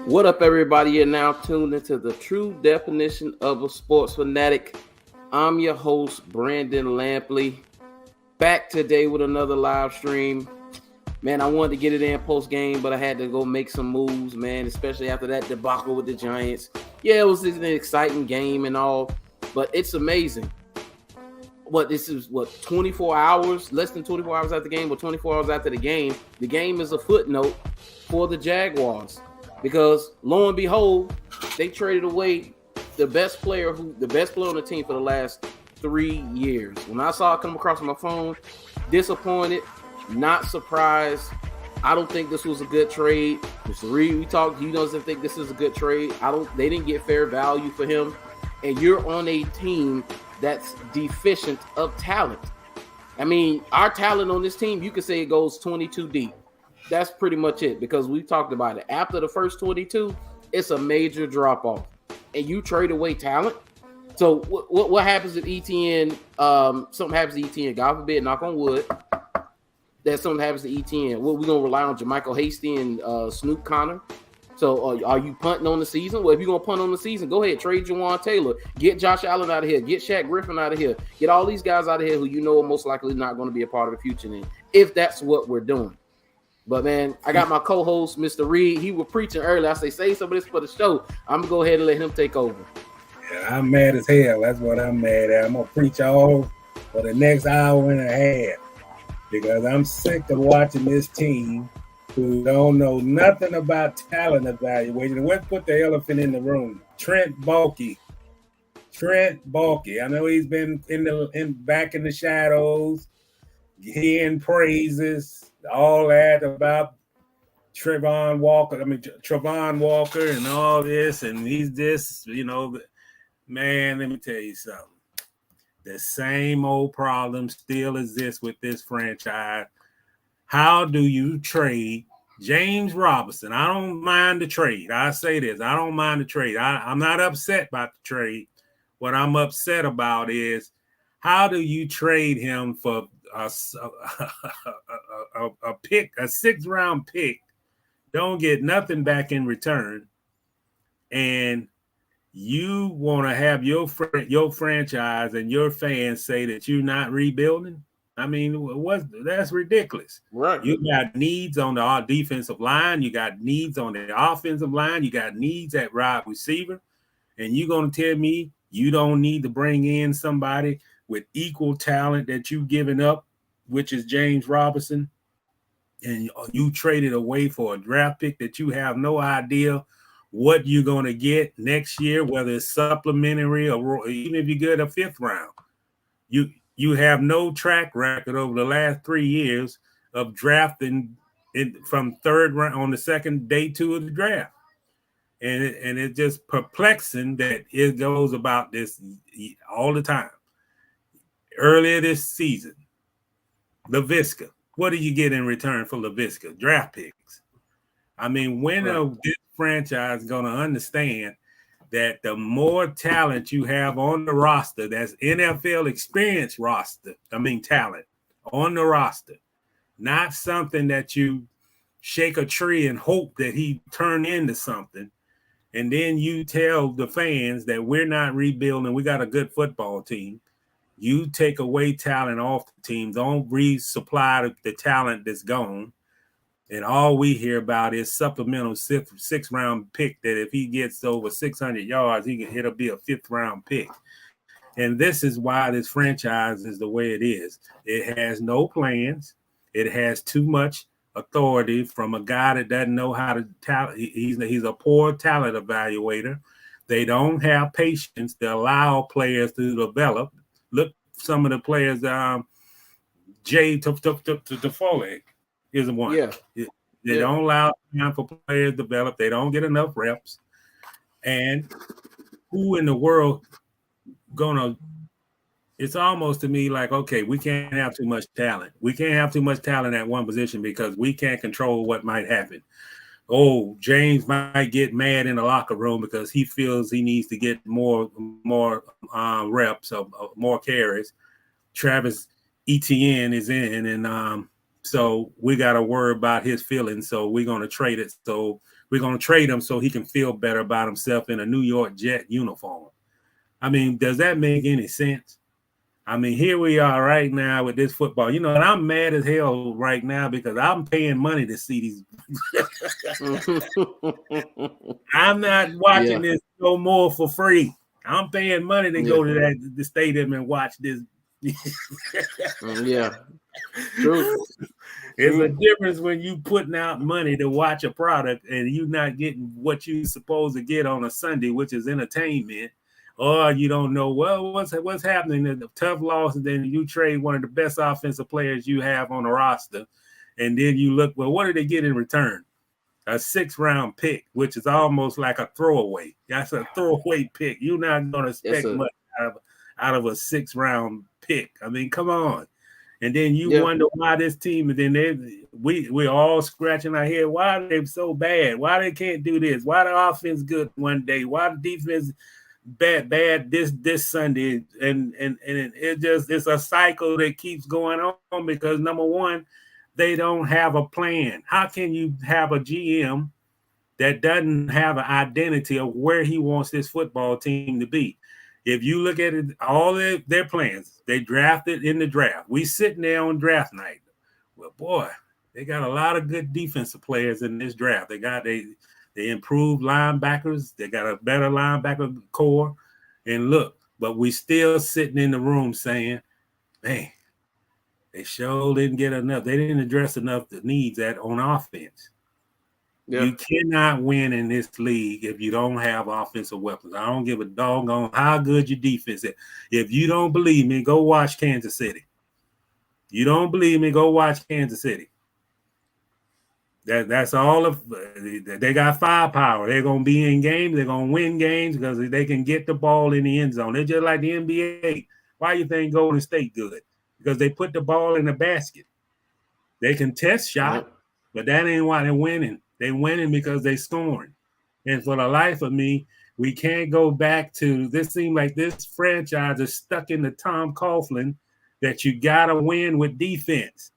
What up, everybody? You're now tuned into the true definition of a sports fanatic. I'm your host, Brandon Lampley, back today with another live stream. Man, I wanted to get it in post-game, but I had to go make some moves, man, especially after that debacle with the Giants. Yeah, it was an exciting game and all, but it's amazing. This is 24 hours, less than 24 hours after the game, but 24 hours after the game is a footnote for the Jaguars. Because lo and behold, they traded away the best player on the team for the last 3 years. When I saw it come across my phone, disappointed, not surprised. I don't think this was a good trade. Mr. Reid, we talked. He doesn't think this is a good trade. They didn't get fair value for him. And you're on a team that's deficient of talent. I mean, our talent on this team, you could say it goes 22 deep. That's pretty much it, because we talked about it. After the first 22, it's a major drop-off. And you trade away talent? So what happens if ETN, something happens to ETN, God forbid, knock on wood, that something happens to ETN? What, we going to rely on Jermichael Hasty and Snoop Connor? So are you punting on the season? Well, if you're going to punt on the season, go ahead, trade Jawan Taylor. Get Josh Allen out of here. Get Shaq Griffin out of here. Get all these guys out of here who you know are most likely not going to be a part of the future then, if that's what we're doing. But, man, I got my co-host, Mr. Reid. He was preaching earlier. I say some of this for the show. I'm going to go ahead and let him take over. Yeah, I'm mad as hell. That's what I'm mad at. I'm going to preach all for the next hour and a half because I'm sick of watching this team who don't know nothing about talent evaluation. Let's put the elephant in the room. Trent Baalke. I know he's been back in the shadows, hearing praises, all that about Travon Walker and all this, and he's this, man, let me tell you something. The same old problem still exists with this franchise. How do you trade James Robinson? I don't mind the trade. I say this. I don't mind the trade. I'm not upset about the trade. What I'm upset about is how do you trade him for a pick, a 6th-round pick, don't get nothing back in return, and you want to have your franchise and your fans say that you're not rebuilding? I mean, that's ridiculous. Right. You got needs on the defensive line. You got needs on the offensive line. You got needs at wide receiver. And you're going to tell me you don't need to bring in somebody with equal talent that you've given up, which is James Robinson, and you traded away for a draft pick that you have no idea what you're going to get next year, whether it's supplementary or even if you get a 5th round. You have no track record over the last 3 years of drafting from 3rd round on the second day 2 of the draft. And it's just perplexing that it goes about this all the time. Earlier this season, Laviska. What do you get in return for Laviska? Draft picks. I mean, when is this franchise going to understand that the more talent you have on the roster, that's NFL experience talent on the roster, not something that you shake a tree and hope that he turn into something, and then you tell the fans that we're not rebuilding, we got a good football team. You take away talent off the team, don't resupply the talent that's gone. And all we hear about is supplemental 6th-round pick that if he gets over 600 yards, it'll be a 5th-round pick. And this is why this franchise is the way it is. It has no plans. It has too much authority from a guy that doesn't know how to talent. He's a poor talent evaluator. They don't have patience to allow players to develop. Look, some of the players, Jay Toffoli is one. Yeah. They don't allow time for players to develop. They don't get enough reps. And who in the world it's almost to me like, okay, we can't have too much talent. We can't have too much talent at one position because we can't control what might happen. Oh, James might get mad in the locker room because he feels he needs to get more reps, more carries. Travis Etienne is in, and so we got to worry about his feelings. So we're going to trade it so we're going to trade him so he can feel better about himself in a New York Jet uniform. I mean, does that make any sense? I mean, here we are right now with this football. You know, and I'm mad as hell right now because I'm paying money to see these. I'm not watching this no more for free. I'm paying money to go to the stadium and watch this. Yeah. True. There's a difference when you putting out money to watch a product and you not getting what you supposed to get on a Sunday, which is entertainment, or you don't know, well, what's happening in the tough loss, and then you trade one of the best offensive players you have on the roster, and then you look, well, what did they get in return? A 6th-round pick, which is almost like a throwaway. That's a throwaway pick. You're not going to expect much out of a 6th-round pick. I mean, come on. And then you wonder why this team, and then we're all scratching our head. Why are they so bad? Why they can't do this? Why the offense good one day? Why the defense bad this Sunday? And it's a cycle that keeps going on because, number one, they don't have a plan. How can you have a GM that doesn't have an identity of where he wants this football team to be? If you look at it, all their plans, they drafted in the draft. We sitting there on draft night. Well, boy, they got a lot of good defensive players in this draft. They improved linebackers. They got a better linebacker core. And look, but we still sitting in the room saying, man, they sure didn't get enough. They didn't address enough the needs on offense. Yeah. You cannot win in this league if you don't have offensive weapons. I don't give a doggone how good your defense is. If you don't believe me, go watch Kansas City. You don't believe me, go watch Kansas City. That's all of they got firepower. They're gonna be in games, they're gonna win games because they can get the ball in the end zone. They're just like the NBA. Why you think Golden State good? Because they put the ball in the basket. They can test shot, but that ain't why they're winning. They winning because they scoring. And for the life of me, we can't go back to this. Seems like this franchise is stuck in the Tom Coughlin that you got to win with defense.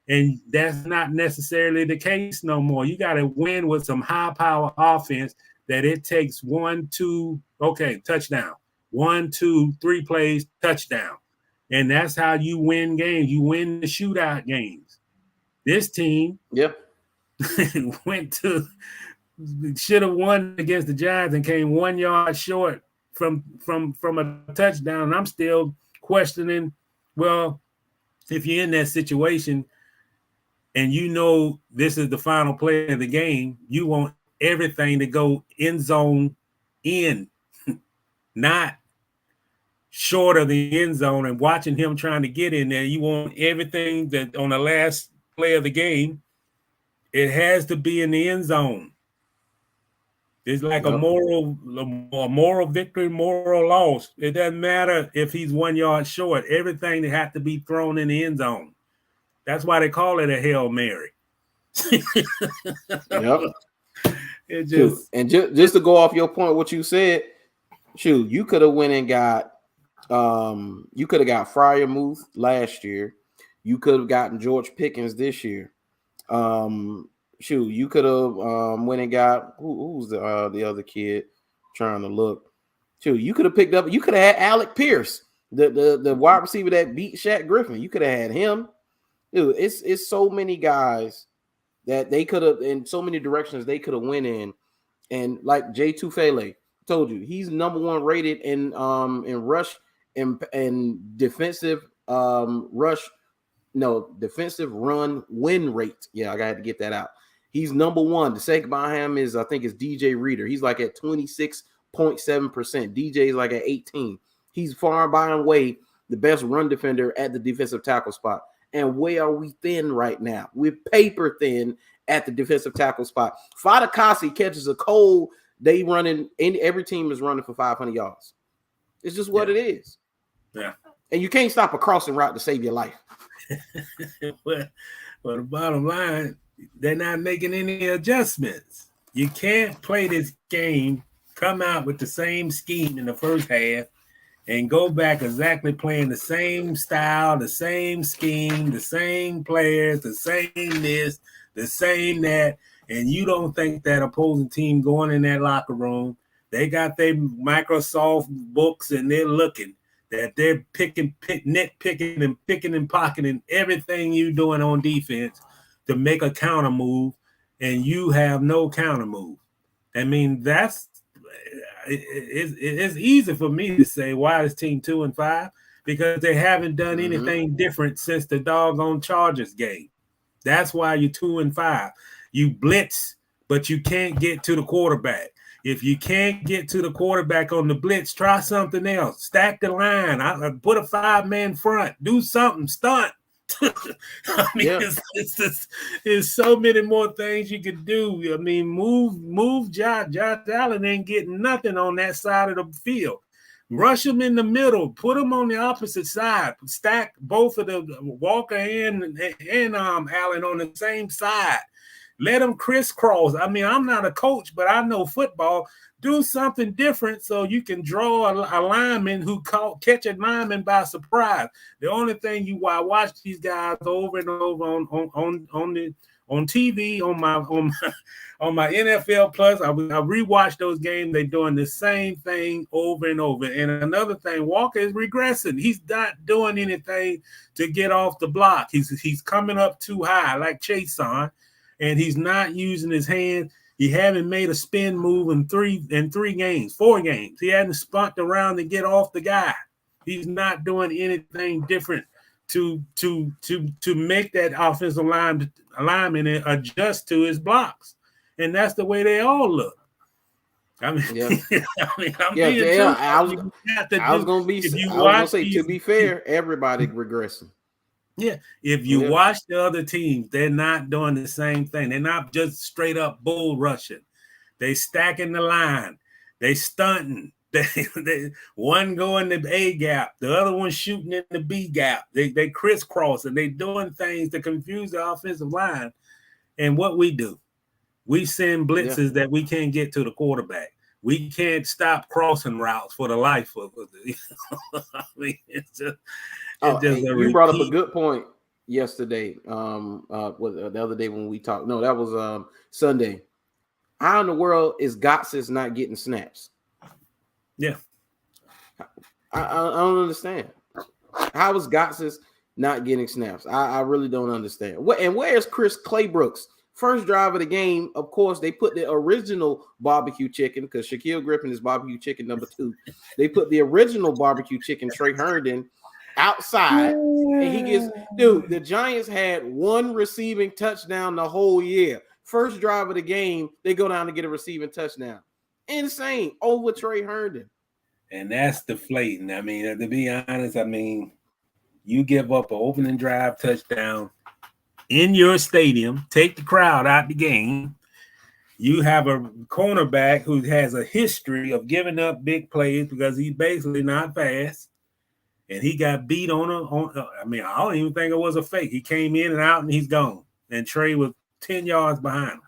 And that's not necessarily the case no more. You got to win with some high-power offense that it takes 1, 2, touchdown. 1, 2, 3 plays, touchdown. And that's how you win games. You win the shootout games. This team should have won against the Giants and came 1 yard short from a touchdown. And I'm still questioning, well, if you're in that situation and you know this is the final play of the game, you want everything to go end zone in, not short of the end zone, and watching him trying to get in there. You want everything that on the last play of the game, it has to be in the end zone. It's like a moral victory, moral loss. It doesn't matter if he's 1 yard short. Everything that has to be thrown in the end zone. That's why they call it a Hail Mary. It just to go off your point, what you said, you could have went and got Freiermuth last year. You could have gotten George Pickens this year. You could have went and got who's the other kid trying to look. You could have picked up. You could have had Alec Pierce, the wide receiver that beat Shaq Griffin. You could have had him. Dude, it's so many guys that they could have in so many directions they could have went in, and like Jay Tufele told you, he's number 1 rated in rush and defensive defensive run win rate. Yeah, I got to get that out. He's number 1. The second behind him is, I think, it's DJ Reader. He's like at 26.7%. DJ is like at 18. He's far by and away the best run defender at the defensive tackle spot. And where are we thin right now? We're paper thin at the defensive tackle spot. Fadakasi catches a cold. They running. Every team is running for 500 yards. It's just what it is. Yeah. And you can't stop a crossing route to save your life. Well, the bottom line, they're not making any adjustments. You can't play this game, come out with the same scheme in the first half, and go back exactly playing the same style, the same scheme, the same players, the same this, the same that, and you don't think that opposing team going in that locker room, they got their Microsoft books and they're looking that they're nitpicking and picking and pocketing everything you doing on defense to make a counter move, and you have no counter move. I mean, it's easy for me to say why is team 2-5, because they haven't done anything different since the doggone Chargers game. That's why you're 2-5. You blitz, but you can't get to the quarterback. If you can't get to the quarterback on the blitz, try something else. Stack the line. Put a 5-man front. Do something. Stunt. I mean, it's so many more things you could do. I mean, move Josh Allen ain't getting nothing on that side of the field. Rush him in the middle. Put him on the opposite side. Stack both of the Walker and Allen on the same side. Let them crisscross. I mean, I'm not a coach, but I know football. Do something different so you can draw a lineman who catch a lineman by surprise. The only thing I watch these guys over and over on TV on my NFL Plus. I rewatch those games. They're doing the same thing over and over. And another thing, Walker is regressing. He's not doing anything to get off the block. He's coming up too high, like Chase on. And he's not using his hands. He haven't made a spin move in 4 games. He hadn't spun around to get off the guy. He's not doing anything different to make that offensive lineman adjust to his blocks. And that's the way they all look. I mean, I was going to say, to be fair, everybody regressing. Yeah, if you watch the other teams, they're not doing the same thing. They're not just straight up bull rushing. They stacking the line. They stunting. They one going the A gap, the other one shooting in the B gap. They crisscrossing. They doing things to confuse the offensive line. And what we do, we send blitzes that we can't get to the quarterback. We can't stop crossing routes for the life of it. I mean, it's just. You brought up a good point yesterday. The other day when we talked. No, that was Sunday. How in the world is Gotsis not getting snaps? Yeah, I don't understand. How is Gotsis not getting snaps? I really don't understand. And where's Chris Claybrooks? First drive of the game, of course, they put the original barbecue chicken because Shaquille Griffin is barbecue chicken number 2. They put the original barbecue chicken, Trey Herndon, outside, and he gets the Giants had 1 receiving touchdown the whole year. First drive of the game, they go down to get a receiving touchdown. Insane over Trey Herndon. And that's deflating. I mean, to be honest, you give up an opening drive touchdown in your stadium, take the crowd out the game. You have a cornerback who has a history of giving up big plays because he's basically not fast. And he got beat I don't even think it was a fake. He came in and out and he's gone. And Trey was 10 yards behind him.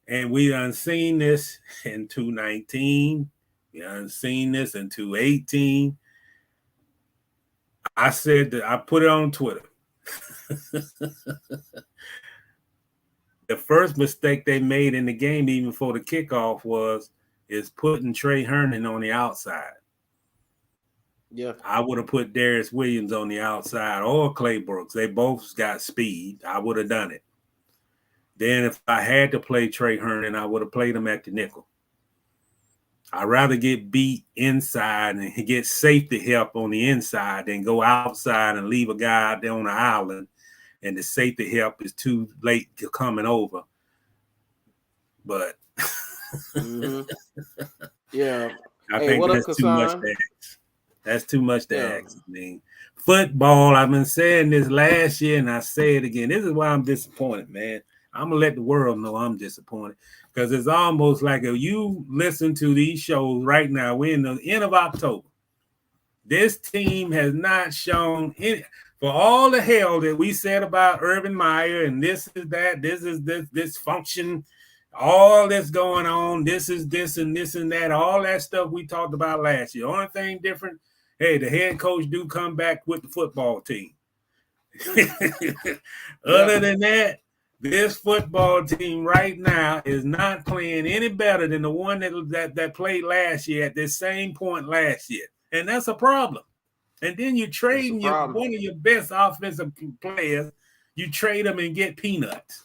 And we done seen this in 2019. We done seen this in 2018. I said that I put it on Twitter. The first mistake they made in the game, even before the kickoff, is putting Trey Herndon on the outside. Yeah, I would have put Darius Williams on the outside or Clay Brooks. They both got speed. I would have done it. Then if I had to play Trey Herndon, I would have played him at the nickel. I'd rather get beat inside and get safety help on the inside than go outside and leave a guy out there on the island and the safety help is too late to coming over. But yeah, I think that's too much to ask. That's too much to ask. I mean, football, I've been saying this last year and I say it again. This is why I'm disappointed, man. I'm going to let the world know I'm disappointed because it's almost like if you listen to these shows right now, we're in the end of October. This team has not shown any, for all the hell that we said about Urban Meyer and this is that, this function, all that's going on, this is this and this and that, all that stuff we talked about last year. Only thing different, hey, the head coach do come back with the football team. Other than that, This football team right now is not playing any better than the one that played last year at this same point last year. And that's a problem. And then you're trading one of your best offensive players. You trade them and get peanuts.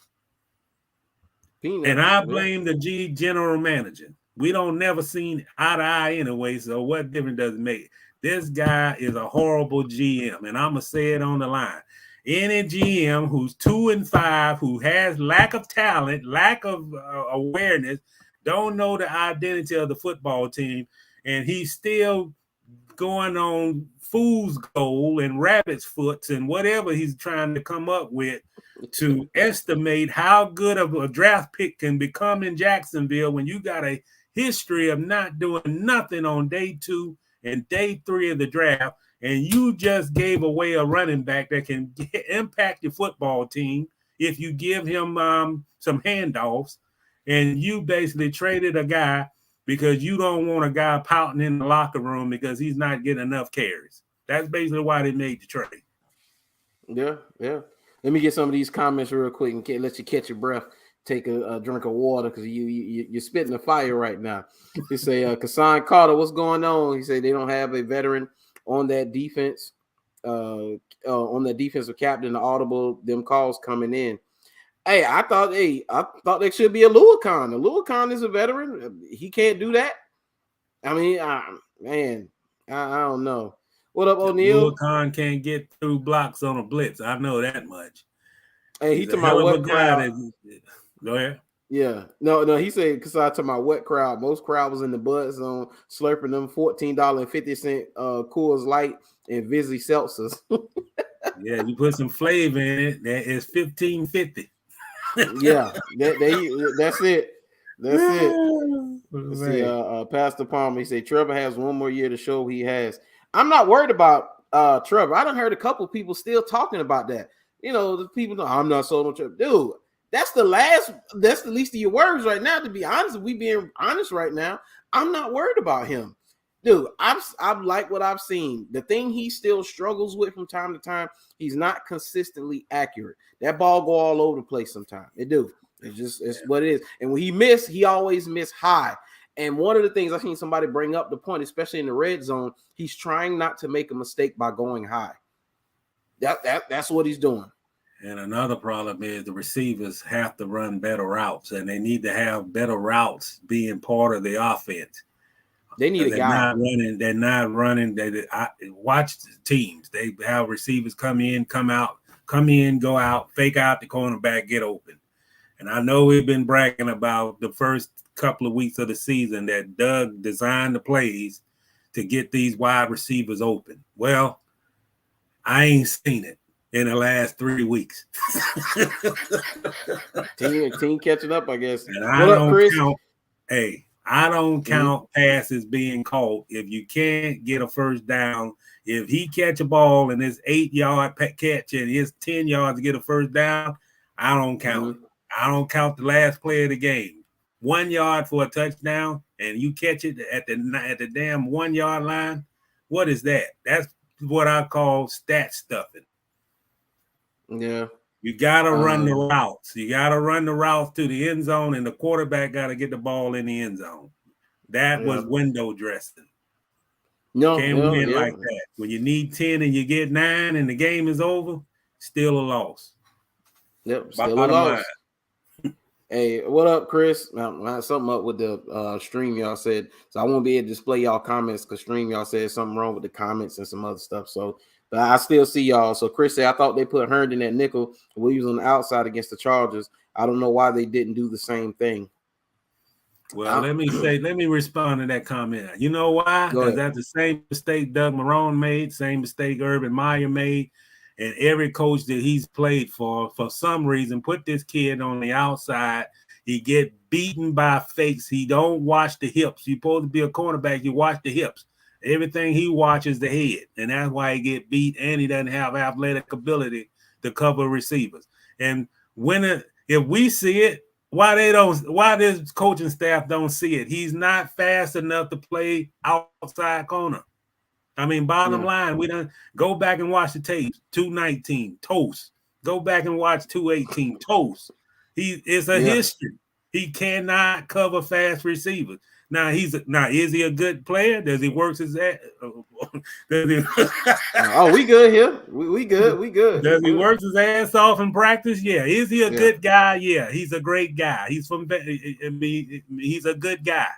And I blame the general manager. We don't never seen eye to eye anyway, so what difference does it make? This guy is a horrible GM, and I'm going to say it on the line. Any GM who's 2-5, who has lack of talent, lack of awareness, don't know the identity of the football team, and he's still going on fool's gold and rabbit's foots and whatever he's trying to come up with to estimate how good of a draft pick can become in Jacksonville when you got a history of not doing nothing on day 2 and day 3 of the draft, and you just gave away a running back that can impact your football team if you give him some handoffs, and you basically traded a guy because you don't want a guy pouting in the locker room because he's not getting enough carries. That's basically why they made the trade. Yeah. Let me get some of these comments real quick and let you catch your breath. Take a drink of water because you're spitting the fire right now. They say, Kassan Carter, what's going on? He said they don't have a veteran on that defense, on that defensive captain, the audible, them calls coming in. Hey, I thought there should be a Luakon. Luakon is a veteran. He can't do that. I mean, man, I don't know. What up, O'Neal? Luakon can't get through blocks on a blitz. I know that much. Hey, he talking about wet crowd. Go ahead. Yeah, no. He said because I talking about wet crowd. Most crowd was in the Bud Zone slurping them $14.50 Coors Light and Vizzy seltzers. Yeah, you put some flavor in it. That is $15.50. Yeah, that's it. That's it. Let's see, Pastor Palmer, he said Trevor has one more year to show he has. I'm not worried about Trevor. I done heard a couple of people still talking about that. You know, the people know I'm not sold on Trevor. Dude, that's the least of your worries right now. To be honest, if we being honest right now, I'm not worried about him. Dude, I've liked what I've seen. The thing he still struggles with from time to time, he's not consistently accurate. That ball go all over the place sometimes. It's what it is. And when he always miss high. And one of the things I've seen somebody bring up the point, especially in the red zone, he's trying not to make a mistake by going high. That's what he's doing. And another problem is the receivers have to run better routes, and they need to have better routes being part of the offense. They need a guy. They're not running. I watch the teams. They have receivers come in, go out, fake out the cornerback, get open. And I know we've been bragging about the first couple of weeks of the season that Doug designed the plays to get these wide receivers open. Well, I ain't seen it in the last 3 weeks. team catching up, I guess. And I don't count passes being caught if you can't get a first down. If he catch a ball and it's 8-yard catch and it's 10 yards to get a first down, I don't count. I don't count the last play of the game. 1 yard for a touchdown, and you catch it at the damn 1 yard line. What is that? That's what I call stat stuffing. Yeah. You got to run the routes. You got to run the routes to the end zone, and the quarterback got to get the ball in the end zone. That was window dressing. Can't win like that. When you need 10 and you get 9 and the game is over, still a loss. Yep, still a loss. Hey, what up, Chris? Something up with the stream y'all said. So I won't be able to display y'all comments because stream y'all said something wrong with the comments and some other stuff. So, but I still see y'all. So Chris said, I thought they put Herndon at nickel. Williams on the outside against the Chargers. I don't know why they didn't do the same thing. Well, let me respond to that comment. You know why? Because that's the same mistake Doug Marrone made, same mistake Urban Meyer made. And every coach that he's played for some reason, put this kid on the outside. He get beaten by fakes. He don't watch the hips. You're supposed to be a cornerback. You watch the hips. Everything he watches the head. And that's why he get beat, and he doesn't have athletic ability to cover receivers. And if we see it, why this coaching staff don't see it? He's not fast enough to play outside corner. I mean, bottom line, we done go back and watch the tapes. 219, toast. Go back and watch 218, toast. He is a history. He cannot cover fast receivers. Now is he a good player? Does he work his ass? We good here. We good. We good. Does he work his ass off in practice? Yeah. Is he a good guy? Yeah. He's a great guy. He's he's a good guy.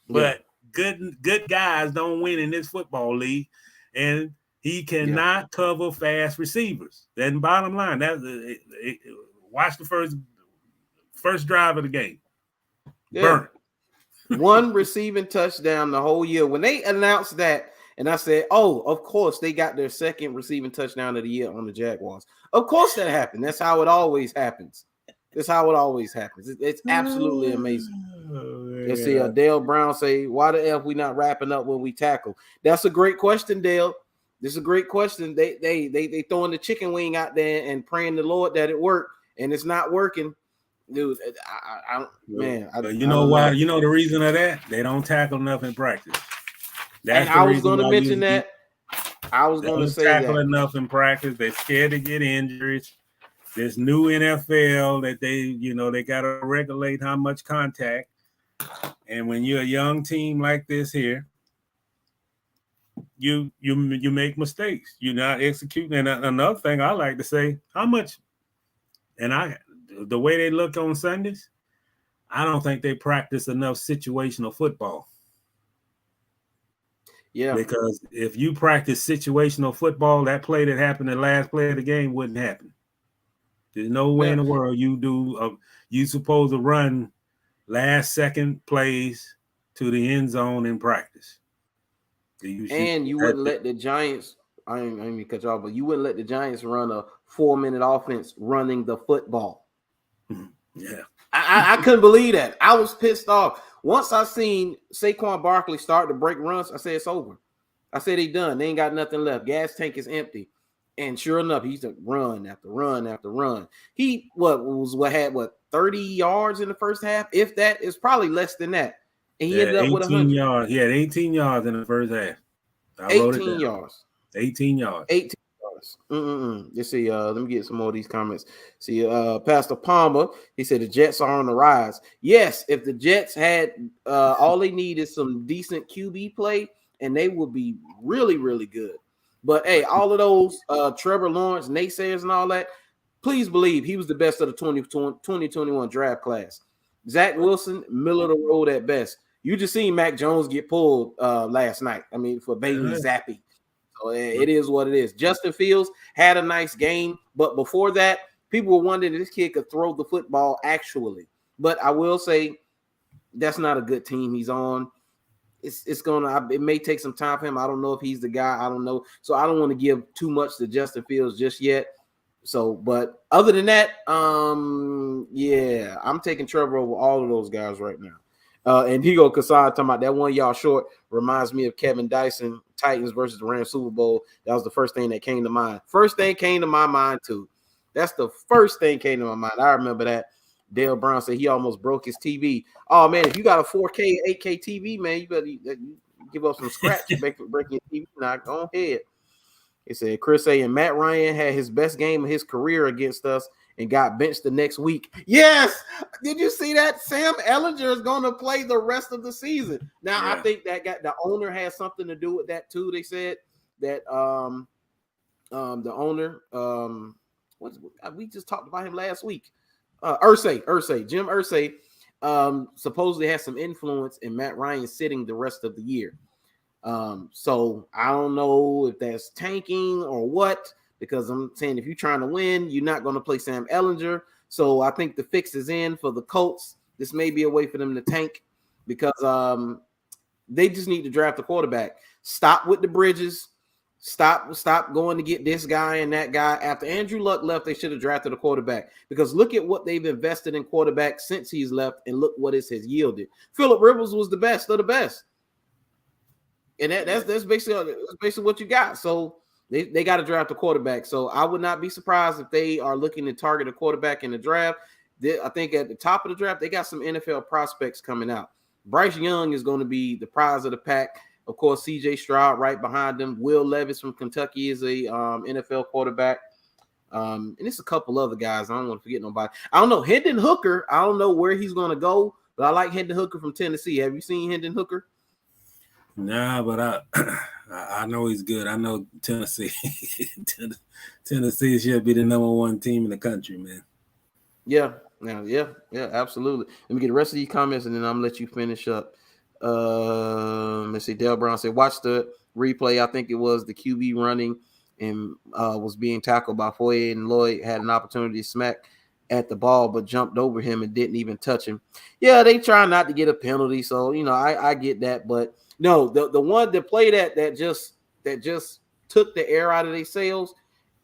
But good guys don't win in this football league, and he cannot cover fast receivers. Then bottom line, watch the first drive of the game. Burn. One receiving touchdown the whole year. When they announced that, and I said, oh, of course, they got their second receiving touchdown of the year on the Jaguars. Of course that happened. That's how it always happens. It's absolutely amazing. Let's see, Dale Brown say, why the F we not wrapping up when we tackle? That's a great question, Dale. This is a great question. They throwing the chicken wing out there and praying the Lord that it worked, and it's not working. Dude, you know why? You know the reason of that? They don't tackle enough in practice. I was going to mention that. I was going to say that. Tackle enough in practice. They're scared to get injuries. This new NFL that they got to regulate how much contact. And when you're a young team like this here, you make mistakes. You're not executing. And another thing I like to say, how much? And the way they look on Sundays, I don't think they practice enough situational football. Yeah. Because if you practice situational football, that play that happened the last play of the game wouldn't happen. There's no way in the world you supposed to run last second plays to the end zone in practice. You wouldn't let the Giants, I didn't mean to cut you off, but you wouldn't let the Giants run a 4-minute offense running the football. Yeah. I couldn't believe that. I was pissed off. Once I seen Saquon Barkley start to break runs, I said it's over. I said they done. They ain't got nothing left. Gas tank is empty. And sure enough, he's a run after run after run. He had 30 yards in the first half? If that, is probably less than that. And he ended up with 100 yards. He had 18 yards in the first half. 18 yards. 18 yards. 18 yards. Let's see. Let me get some more of these comments. See, Pastor Palmer, he said the Jets are on the rise. Yes, if the Jets had all they need is some decent QB play, and they would be really, really good. But hey, all of those Trevor Lawrence naysayers and all that, please believe he was the best of the 2021 draft class. Zach Wilson, middle of the road at best. You just seen Mac Jones get pulled last night. I mean, for Bailey Zappi. So it is what it is. Justin Fields had a nice game, but before that, people were wondering if this kid could throw the football actually. But I will say that's not a good team he's on. It may take some time for him. I don't know if he's the guy. I don't know. So I don't want to give too much to Justin Fields just yet. So, but other than that, I'm taking Trevor over all of those guys right now. And Higo Kasai talking about that one y'all short reminds me of Kevin Dyson, Titans versus the Rams Super Bowl. That was the first thing that came to mind. First thing came to my mind too. That's the first thing came to my mind. I remember that. Dale Brown said he almost broke his TV. Oh man, if you got a 4K, 8K TV, man, you better give up some scratch breaking your TV. Now go ahead. He said Chris A. and Matt Ryan had his best game of his career against us and got benched the next week. Yes, did you see that? Sam Ehlinger is going to play the rest of the season. Now I think the owner has something to do with that too. They said that the owner we just talked about him last week. Jim Irsay supposedly has some influence in Matt Ryan sitting the rest of the year. So I don't know if that's tanking or what, because I'm saying if you're trying to win, you're not going to play Sam Ehlinger. So I think the fix is in for the Colts. This may be a way for them to tank because they just need to draft a quarterback. Stop with the bridges. Stop going to get this guy and that guy. After Andrew Luck left, they should have drafted a quarterback because look at what they've invested in quarterback since he's left and look what it has yielded. Phillip Rivers was the best of the best. And that's basically what you got. So they got to draft a quarterback. So I would not be surprised if they are looking to target a quarterback in the draft. I think at the top of the draft, they got some NFL prospects coming out. Bryce Young is going to be the prize of the pack. Of course, C.J. Stroud right behind him. Will Levis from Kentucky is a NFL quarterback. And it's a couple other guys. I don't want to forget nobody. I don't know. Hendon Hooker, I don't know where he's going to go, but I like Hendon Hooker from Tennessee. Have you seen Hendon Hooker? Nah, but I know he's good. I know Tennessee. Tennessee should be the number one team in the country, man. Yeah, absolutely. Let me get the rest of these comments, and then I'm gonna let you finish up. Let's see. Dale Brown said, "Watch the replay. I think it was the QB running and was being tackled by Foye, and Lloyd had an opportunity to smack at the ball, but jumped over him and didn't even touch him. Yeah, they try not to get a penalty, so I get that, but no, the one that played that just took the air out of their sails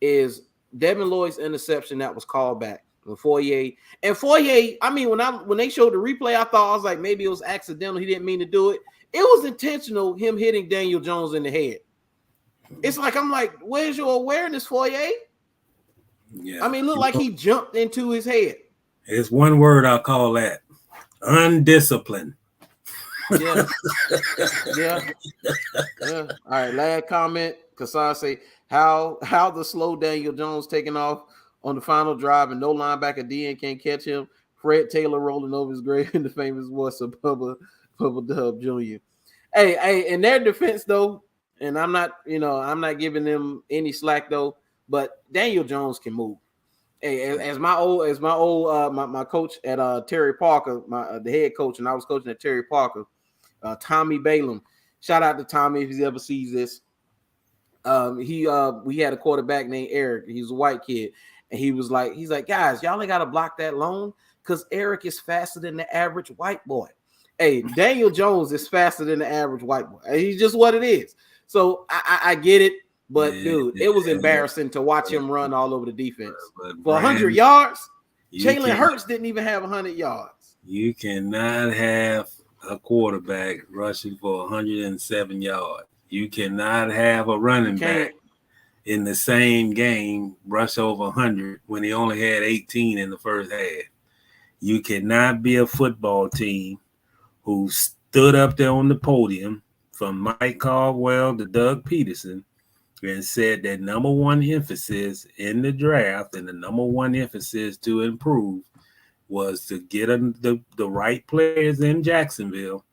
is Devin Lloyd's interception that was called back. Foye, I mean, when they showed the replay, I thought, I was like, maybe it was accidental. He didn't mean to do it. It was intentional, him hitting Daniel Jones in the head. It's like, I'm like, where's your awareness, Foye? Yeah. I mean, it looked like he jumped into his head. It's one word I call that. Undisciplined. Yeah. All right, last comment. Kassan say, how the slow Daniel Jones taking off on the final drive and no linebacker DN can't catch him. Fred Taylor rolling over his grave in the famous voice of Bubba Dub Jr. Hey, in their defense though, and I'm not giving them any slack though, but Daniel Jones can move. Hey, as my coach at Terry Parker, the head coach, and I was coaching at Terry Parker, Tommy Balaam. Shout out to Tommy if he ever sees this. We had a quarterback named Eric. He's a white kid. And he's like, guys, y'all ain't got to block that long because Eric is faster than the average white boy. Hey, Daniel Jones is faster than the average white boy. He's just what it is. So I get it. But, dude, it was embarrassing to watch him run all over the defense. For 100 yards, Jalen Hurts didn't even have 100 yards. You cannot have a quarterback rushing for 107 yards. You cannot have a running back in the same game rush over 100 when he only had 18 in the first half. You cannot be a football team who stood up there on the podium from Mike Caldwell to Doug Peterson and said that number one emphasis in the draft and the number one emphasis to improve was to get the right players in Jacksonville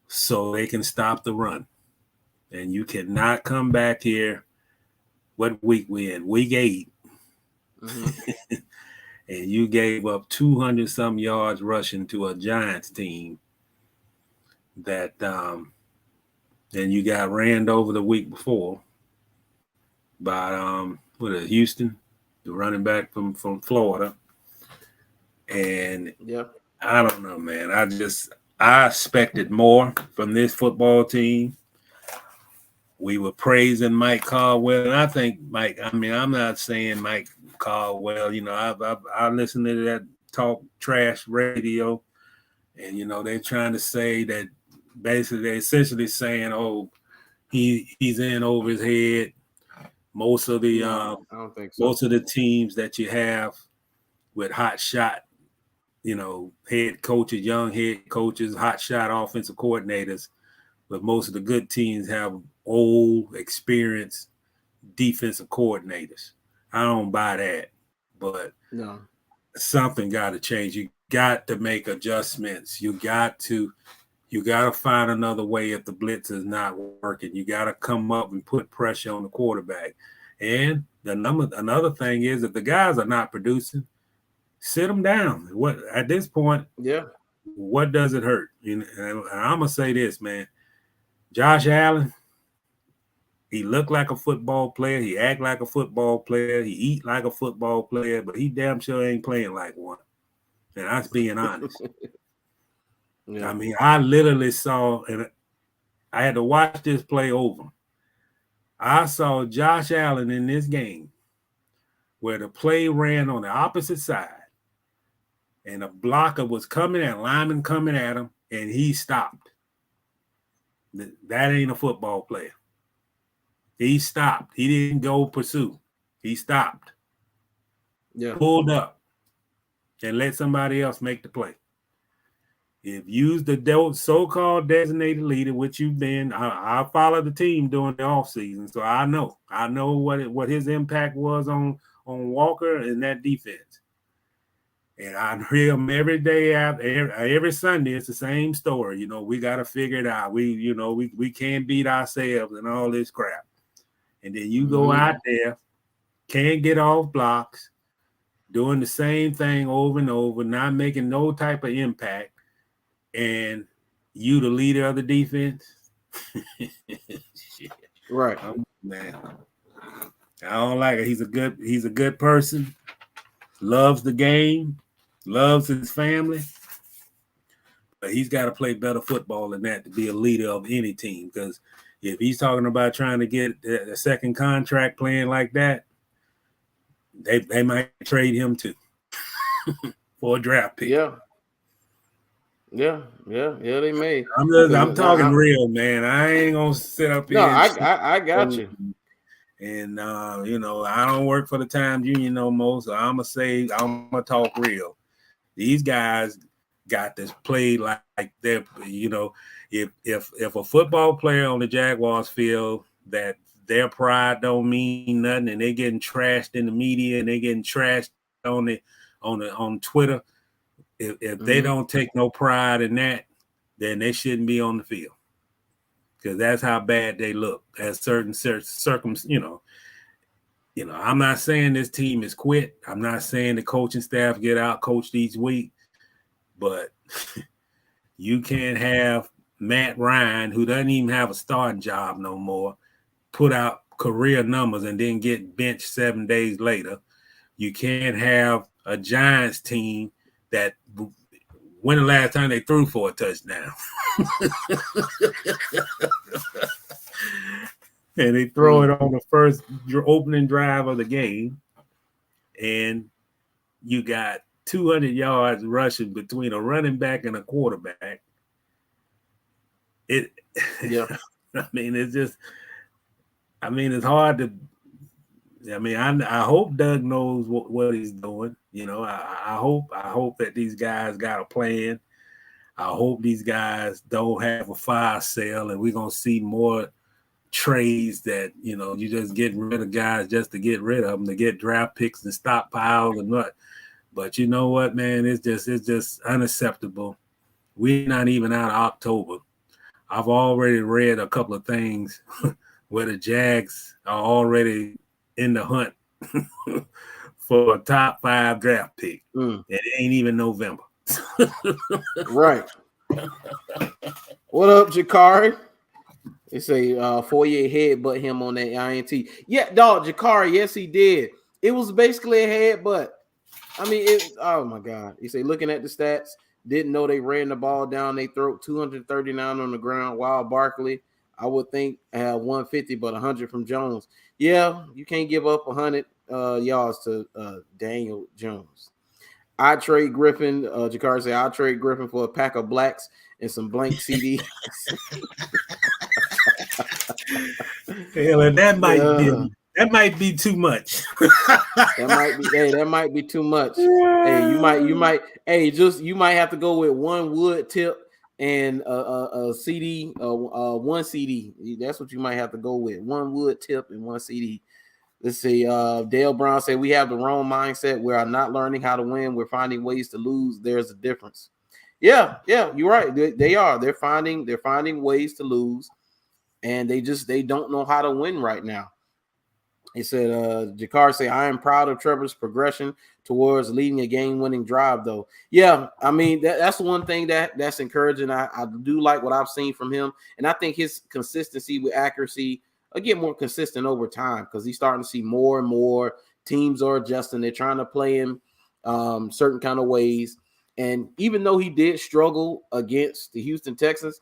so they can stop the run. And you cannot come back here. What week we in? Week 8. Mm-hmm. And you gave up 200-some yards rushing to a Giants team that and you got ran over the week before by Houston, the running back from Florida. And I don't know, man. I expected more from this football team. We were praising Mike Caldwell, and I think I'm not saying Mike Caldwell. I listened to that talk trash radio, and they're trying to say that basically they're essentially saying, oh, he's in over his head. Most of the I don't think so. Most of the teams that you have with hot shot, head coaches, young head coaches, hot shot offensive coordinators, but most of the good teams have old, experienced defensive coordinators. I don't buy that, but something got to change. You got to make adjustments. You got to find another way if the blitz is not working. You got to come up and put pressure on the quarterback. And another thing is, if the guys are not producing, sit them down. What at this point? Yeah. What does it hurt? And I'm gonna say this, man. Josh Allen, he looked like a football player. He act like a football player. He eat like a football player, but he damn sure ain't playing like one. And that's being honest. Yeah. I mean, I literally saw, and I had to watch this play over. I saw Josh Allen in this game where the play ran on the opposite side, and a blocker was coming at lineman coming at him, and he stopped. That ain't a football player. He stopped. He didn't go pursue. He stopped. Yeah. Pulled up and let somebody else make the play. If you's the so-called designated leader, which you've been, I follow the team during the offseason, so I know what his impact was on on Walker and that defense. And I hear him every day every Sunday. It's the same story. We got to figure it out. We can't beat ourselves and all this crap. And then you go out there, can't get off blocks, doing the same thing over and over, not making no type of impact. And you, the leader of the defense. Shit. Right. Man, I don't like it. He's a good person. Loves the game. Loves his family. But he's got to play better football than that to be a leader of any team. Because if he's talking about trying to get a second contract playing like that, they might trade him too for a draft pick. Yeah, they may. I'm talking real, man. I ain't gonna sit up here. No, I got you. And I don't work for the Times Union no more, so I'm gonna talk real. These guys got this played like they're, if a football player on the Jaguars feel that their pride don't mean nothing and they getting trashed in the media and they getting trashed on Twitter, if they don't take no pride in that, then they shouldn't be on the field, because that's how bad they look at certain circumstances. I'm not saying this team is quit. I'm not saying the coaching staff get out coached each week, but you can't have Matt Ryan, who doesn't even have a starting job no more, put out career numbers and then get benched 7 days later. You can't have a Giants team that when the last time they threw for a touchdown. And they throw it on the first opening drive of the game, and you got 200 yards rushing between a running back and a quarterback. It's hard to. I hope Doug knows what he's doing. I hope that these guys got a plan. I hope these guys don't have a fire sale, and we're gonna see more trades that you just getting rid of guys just to get rid of them, to get draft picks and stockpiles and what. But you know what, man? It's just unacceptable. We're not even out of October. I've already read a couple of things where the Jags are already in the hunt for a top 5 draft pick. It ain't even November. Right. What up, Jakari? They say Foyer headbutt him on that INT. Yeah, dog, Jakari, yes, he did. It was basically a headbutt. Oh my God. He say, looking at the stats, didn't know they ran the ball down their throat, 239 on the ground. While Barkley, I would think, had 150, but 100 from Jones. Yeah, you can't give up 100 yards to Daniel Jones. I trade Griffin. Jakari say, I'll trade Griffin for a pack of blacks and some blank CDs. Hell, that might be too much. That might be too much. Hey, you might have to go with one wood tip and a CD, one CD. That's what you might have to go with. One wood tip and one CD. Let's see. Dale Brown said, we have the wrong mindset. We are not learning how to win. We're finding ways to lose. There's a difference. Yeah, you're right. They are. They're finding ways to lose, and they don't know how to win right now. He said, Jakar say, I am proud of Trevor's progression towards leading a game-winning drive, though. Yeah, that's the one thing that's encouraging. I do like what I've seen from him, and I think his consistency with accuracy will get more consistent over time, because he's starting to see more and more teams are adjusting. They're trying to play him certain kind of ways. And even though he did struggle against the Houston Texans,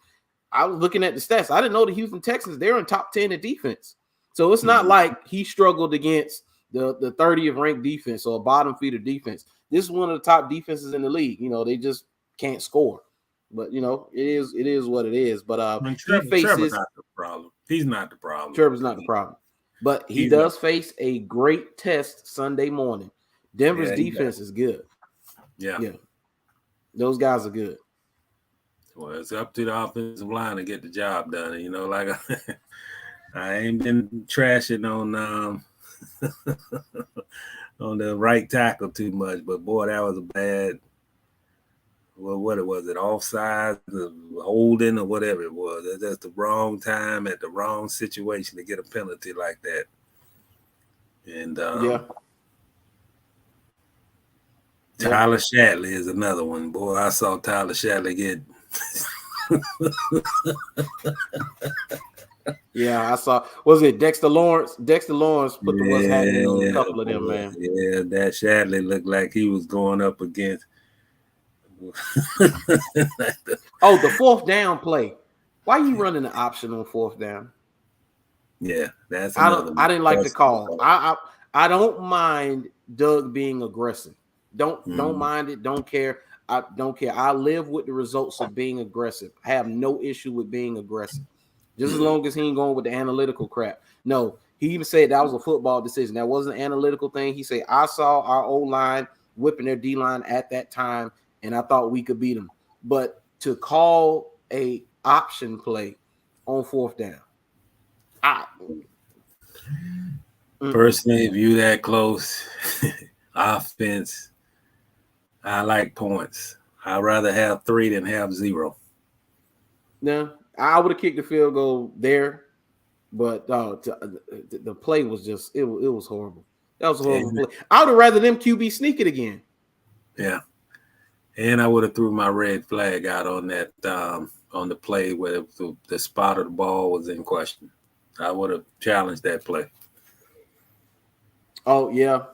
I was looking at the stats. I didn't know the Houston Texans, they're in top 10 in defense. So it's not like he struggled against the 30th ranked defense or a bottom feeder defense. This is one of the top defenses in the league. They just can't score. But it is what it is. But Trevor's not the problem. He's not the problem. Trevor's not the problem. But he does face a great test Sunday morning. Denver's defense is good. Yeah. Those guys are good. Well, it's up to the offensive line to get the job done. I ain't been trashing on on the right tackle too much. But boy, that was a bad. Well, what it was, it offside, holding, or whatever it was. That's the wrong time at the wrong situation to get a penalty like that. And Tyler Shatley is another one. Boy, I saw Tyler Shatley get. Yeah, I saw. Was it Dexter Lawrence? Dexter Lawrence put the what's happening on a couple of them, man. Yeah, that Shatley looked like he was going up against. Oh, the fourth down play. Why are you running the option on fourth down? Yeah, that's another. I didn't like the call. I don't mind Doug being aggressive. Don't mind it. Don't care. I don't care. I live with the results of being aggressive. I have no issue with being aggressive. Just as long as he ain't going with the analytical crap. No, he even said that was a football decision. That wasn't an analytical thing. He said, I saw our O-line whipping their D-line at that time, and I thought we could beat them. But to call a option play on fourth down, personally, if you that close, offense, I like points. I'd rather have 3 than have 0. No, I would have kicked the field goal there, but the play was just it was horrible. That was a horrible play. I would have rather them QB sneak it again. Yeah, and I would have threw my red flag out on that on the play where the spot of the ball was in question. I would have challenged that play. Oh yeah,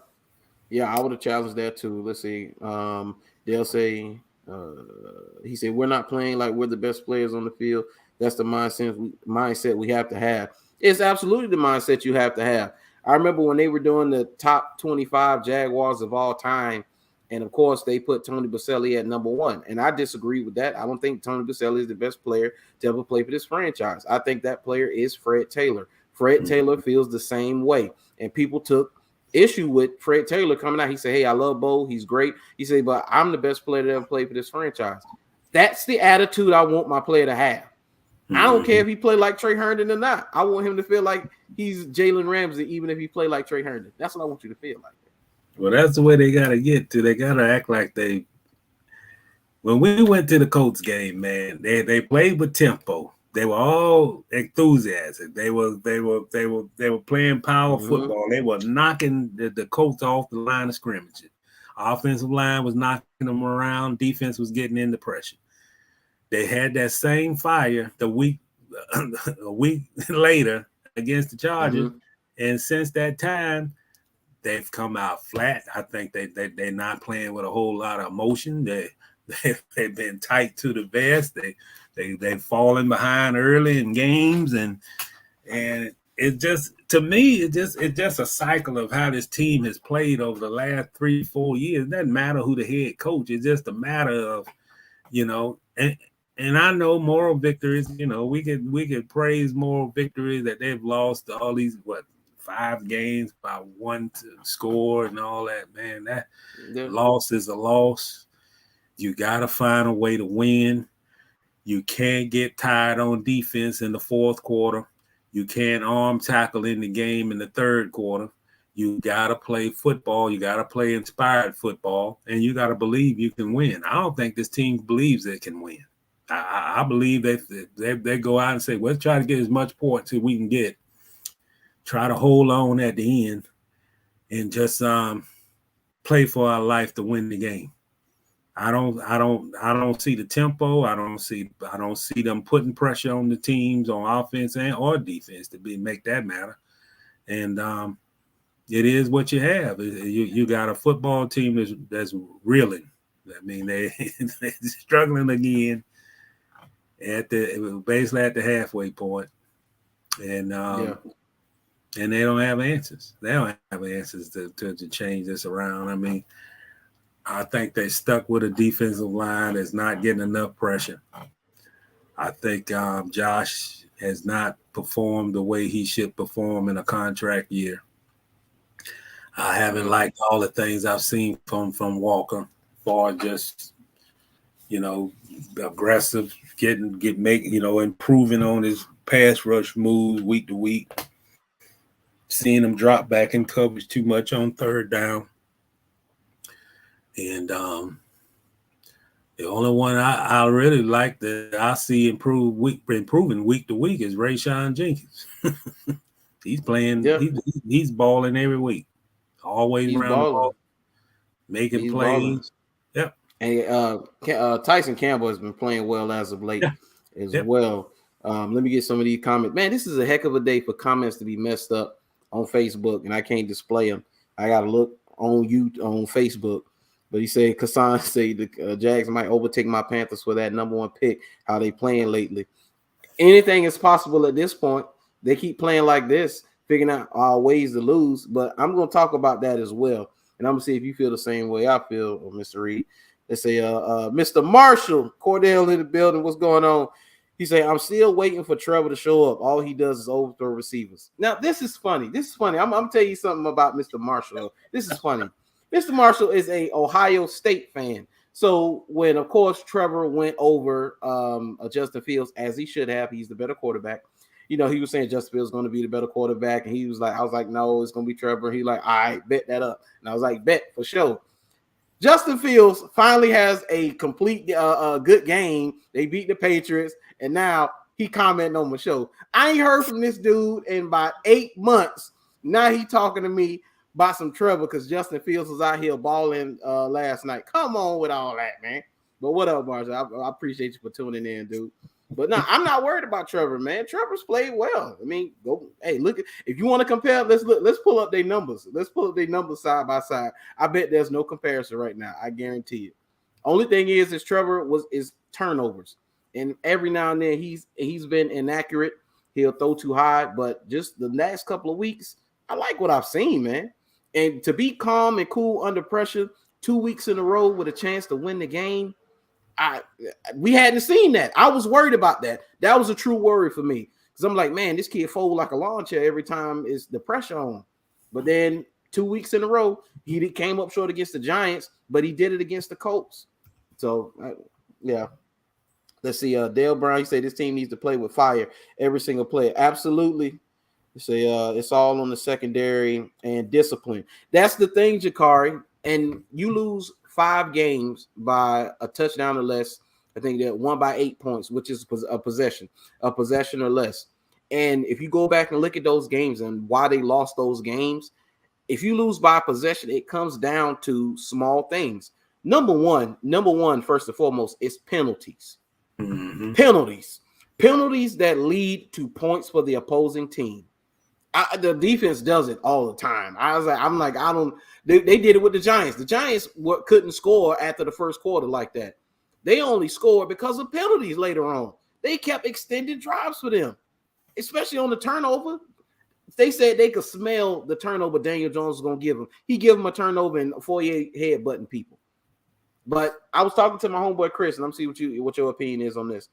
I would have challenged that too. Let's see. They'll say he said we're not playing like we're the best players on the field. That's the mindset we have to have. It's absolutely the mindset you have to have. I remember when they were doing the top 25 Jaguars of all time, and of course they put Tony Boselli at number 1. And I disagree with that. I don't think Tony Boselli is the best player to ever play for this franchise. I think that player is Fred Taylor. Fred Taylor feels the same way, and people took issue with Fred Taylor coming out. He said, hey, I love Bo. He's great. He said, but I'm the best player to ever play for this franchise. That's the attitude I want my player to have. I don't care if he play like Trey Herndon or not. I want him to feel like he's Jalen Ramsey, even if he play like Trey Herndon. That's what I want you to feel like. Well, that's the way they got to get to. They got to act like they – when we went to the Colts game, man, they played with tempo. They were all enthusiastic. They were playing power football. They were knocking the Colts off the line of scrimmage. Offensive line was knocking them around. Defense was getting into pressure. They had that same fire a week later against the Chargers, and since that time, they've come out flat. I think they're not playing with a whole lot of emotion. They've been tight to the vest. They've fallen behind early in games, and it just, to me, it's just a cycle of how this team has played over the last 3-4 years. It doesn't matter who the head coach. It's just a matter of, and I know moral victories. We could praise moral victories that they've lost all these 5 games by 1 to score and all that. Man, that loss is a loss. You got to find a way to win. You can't get tired on defense in the fourth quarter. You can't arm tackle in the game in the third quarter. You got to play football. You got to play inspired football, and you got to believe you can win. I don't think this team believes they can win. I believe they go out and say, let's try to get as much points as we can get. Try to hold on at the end and just play for our life to win the game. I don't see the tempo. I don't see them putting pressure on the teams on offense or defense to make that matter. And it is what you have. You got a football team that's reeling. I mean, they're struggling again basically at the halfway point, and they don't have answers. They don't have answers to change this around. I mean, I think they stuck with a defensive line that's not getting enough pressure. I think Josh has not performed the way he should perform in a contract year. I haven't liked all the things I've seen from Walker, for just aggressive, improving on his pass rush moves week to week. Seeing him drop back in coverage too much on third down. And the only one I really like that I see improving week to week is Rayshawn Jenkins. He's playing. Yeah, He's balling every week, always he's around the balling. ball, making He's balling. plays. Yep. And Tyson Campbell has been playing well as of late as Yep. well. Let me get some of these comments. Man, this is a heck of a day for comments to be messed up on Facebook, and I can't display them. I got to look on Facebook. But he said, Kassan said the Jags might overtake my Panthers for that number one pick. How they playing lately? Anything is possible at this point. They keep playing like this, figuring out ways to lose. But I'm going to talk about that as well, and I'm going to see if you feel the same way I feel, Mr. Reid. Let's say, Mr. Marshall Cordell in the building. What's going on? He said, I'm still waiting for Trevor to show up. All he does is overthrow receivers. Now, this is funny. I'm going to tell you something about Mr. Marshall. This is funny. Mr. Marshall is a Ohio State fan. So when, of course, Trevor went over Justin Fields, as he should have, he's the better quarterback. He was saying Justin Fields is going to be the better quarterback. And I was like, no, it's going to be Trevor. He like, all right, bet that up. And I was like, bet for sure. Justin Fields finally has a complete good game. They beat the Patriots, and now he commenting on my show. I ain't heard from this dude in about 8 months. Now he talking to me about some Trevor because Justin Fields was out here balling last night. Come on with all that, man. But what up, Marshall? I appreciate you for tuning in, dude. But no, I'm not worried about Trevor, man. Trevor's played well. I mean, look. If you want to compare, let's pull up their numbers. Let's pull up their numbers side by side. I bet there's no comparison right now. I guarantee it. Only thing is Trevor is turnovers, and every now and then he's been inaccurate. He'll throw too high, but just the last couple of weeks, I like what I've seen, man. And to be calm and cool under pressure 2 weeks in a row with a chance to win the game. We hadn't seen that. I was worried about that. That was a true worry for me because I'm like, man, this kid fold like a lawn chair every time is the pressure on. But then 2 weeks in a row, he came up short against the Giants, but he did it against the Colts. So, yeah. Let's see. Dale Brown, he said this team needs to play with fire every single player. Absolutely. You say it's all on the secondary and discipline. That's the thing, Jakari. And you lose 5 games by a touchdown or less. I think that 1 by 8 points, which is a possession or less. And if you go back and look at those games and why they lost those games, if you lose by possession, it comes down to small things. Number one, first and foremost, is penalties. Mm-hmm. Penalties that lead to points for the opposing team. The defense does it all the time. They did it with the Giants. The Giants couldn't score after the first quarter like that. They only scored because of penalties later on. They kept extended drives for them, especially on the turnover. They said they could smell the turnover Daniel Jones was going to give them. He gave them a turnover and Foyer headbutting people. But I was talking to my homeboy Chris, and I'm seeing what your opinion is on this.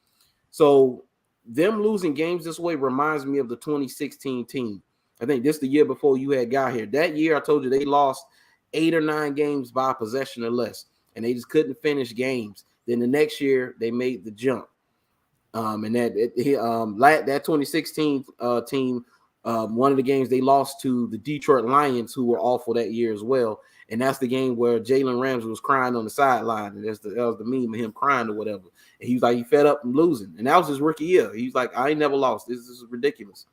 So them losing games this way reminds me of the 2016 team. I think this is the year before you had got here. That year, I told you they lost 8 or 9 games by possession or less, and they just couldn't finish games. Then the next year, they made the jump. And that 2016 team, one of the games they lost to the Detroit Lions, who were awful that year as well. And that's the game where Jalen Ramsey was crying on the sideline, and that was the meme of him crying or whatever. And he was like, he fed up from losing, and that was his rookie year. He's like, I ain't never lost. This is ridiculous.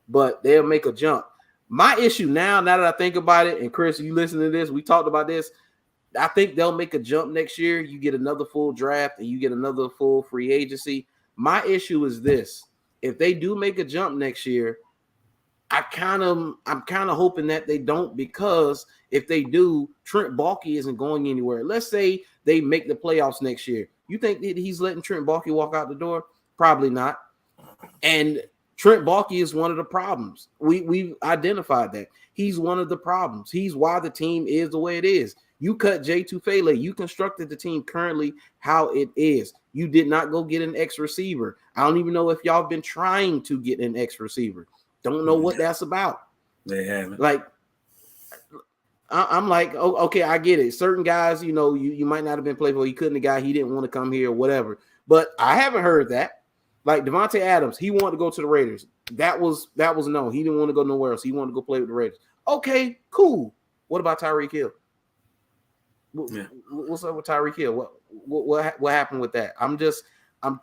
But they'll make a jump. My issue now that I think about it, and Chris, you listen to this, we talked about this. I think they'll make a jump next year. You get another full draft and you get another full free agency. My issue is this. If they do make a jump next year, I'm kind of hoping that they don't, because if they do, Trent Baalke isn't going anywhere. Let's say they make the playoffs next year. You think that he's letting Trent Baalke walk out the door? Probably not. And Trent Baalke is one of the problems. We've identified that. He's one of the problems. He's why the team is the way it is. You cut Jay Tufele. You constructed the team currently how it is. You did not go get an X receiver. I don't even know if y'all been trying to get an X receiver. Don't know what that's about. They haven't. Like, I'm like, oh, okay, I get it. Certain guys, you might not have been played for. He couldn't have got. He didn't want to come here or whatever. But I haven't heard that. Like Devontae Adams, he wanted to go to the Raiders. That was no. He didn't want to go nowhere else. He wanted to go play with the Raiders. Okay, cool. What about Tyreek Hill? What's up with Tyreek Hill? What happened with that? I'm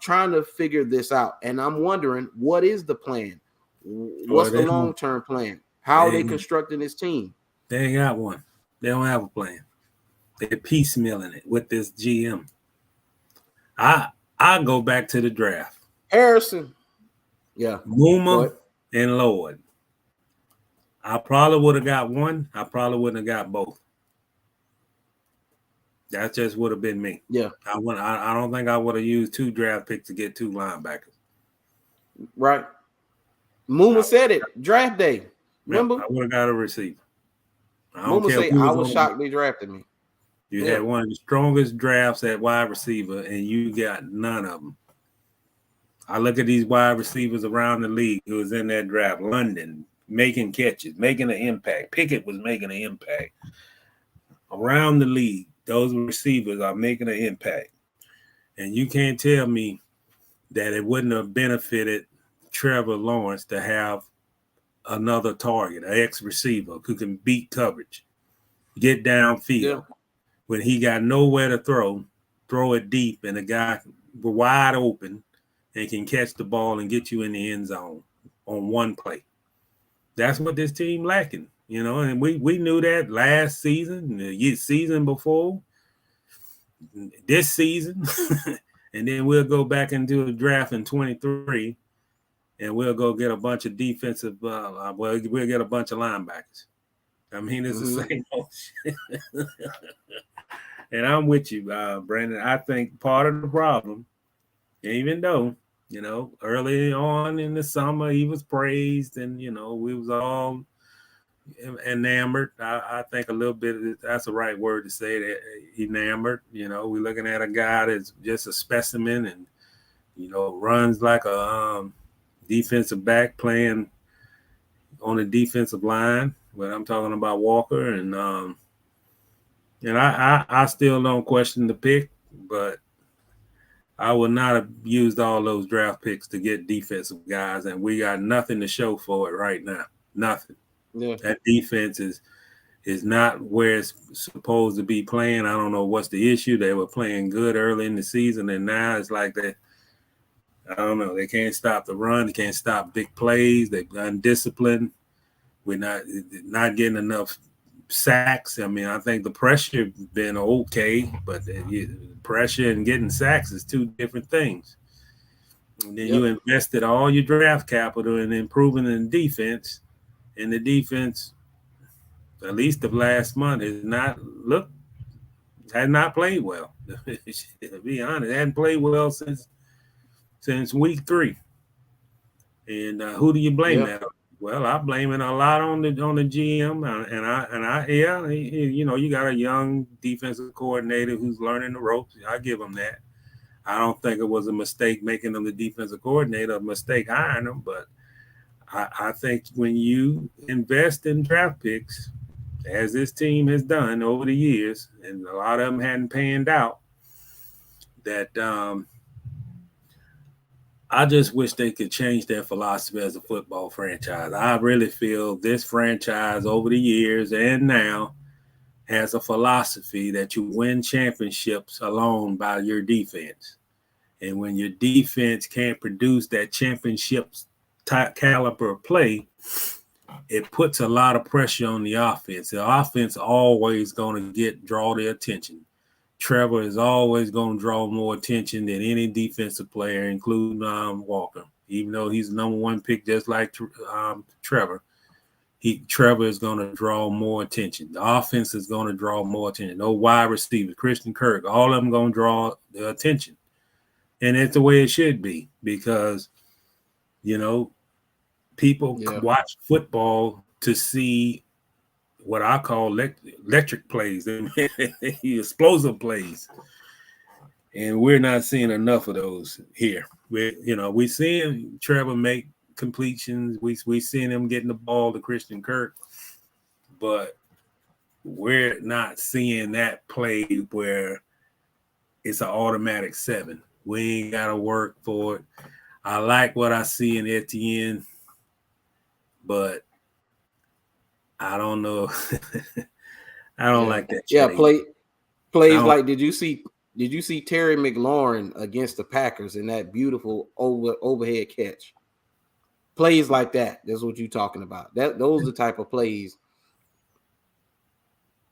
trying to figure this out, and I'm wondering what is the plan? What's the long-term plan? How are they constructing this team? They ain't got one. They don't have a plan. They're piecemealing it with this GM. I go back to the draft. Harrison. Yeah. Muma and Lord. I probably would have got one. I probably wouldn't have got both. That just would have been me. Yeah. I don't think I would have used 2 draft picks to get 2 linebackers. Right. Muma said it. Draft day. Remember? I would have got a receiver. Muma said, I was shocked they drafted me. You had one of the strongest drafts at wide receiver, and you got none of them. I look at these wide receivers around the league who was in that draft. London, making catches, making an impact. Pickett was making an impact. Around the league, those receivers are making an impact. And you can't tell me that it wouldn't have benefited Trevor Lawrence to have another target, an ex-receiver who can beat coverage, get downfield. Yeah. When he got nowhere to throw it deep, and the guy wide open and can catch the ball and get you in the end zone on one play. That's what this team lacking, and we knew that last season, the season before, this season, and then we'll go back into the draft in 23, and we'll go get a bunch of defensive, we'll get a bunch of linebackers. I mean, it's the same old shit. And I'm with you, Brandon. I think part of the problem, even though, early on in the summer he was praised and, we was all enamored. I think a little bit, that's the right word to say, that enamored. We're looking at a guy that's just a specimen and, runs like a defensive back playing on the defensive line. But I'm talking about Walker, and I still don't question the pick, but I would not have used all those draft picks to get defensive guys, and we got nothing to show for it right now. Nothing. Yeah. That defense is not where it's supposed to be playing. I don't know what's the issue. They were playing good early in the season, and now it's like that. I don't know. They can't stop the run. They can't stop big plays. They're undisciplined. We're not getting enough sacks. I mean, I think the pressure been okay, but the pressure and getting sacks is 2 different things. And then you invested all your draft capital in improving the defense, and the defense, at least the last month, has not played well. To be honest, hadn't played well since week 3. And who do you blame that on? Well, I blame it a lot on the GM, you got a young defensive coordinator who's learning the ropes. I give him that. I don't think it was a mistake making him the defensive coordinator, a mistake hiring him, but I think when you invest in draft picks, as this team has done over the years, and a lot of them hadn't panned out, that I just wish they could change their philosophy as a football franchise. I really feel this franchise over the years and now has a philosophy that you win championships alone by your defense. And when your defense can't produce that championship caliber of play, it puts a lot of pressure on the offense. The offense always going to draw their attention. Trevor is always going to draw more attention than any defensive player, including Walker. Even though he's the number 1 pick, just like Trevor, Trevor is going to draw more attention. The offense is going to draw more attention. No wide receiver, Christian Kirk, all of them going to draw the attention. And it's the way it should be because, people watch football to see what I call electric plays, explosive plays. And we're not seeing enough of those here. We're seeing Trevor make completions. We seeing him getting the ball to Christian Kirk, but we're not seeing that play where it's an automatic 7. We ain't got to work for it. I like what I see in Etienne, but I don't know. I don't like that. Yeah, Plays like did you see Terry McLaurin against the Packers in that beautiful overhead catch? Plays like that. That's what you're talking about. Those are the type of plays.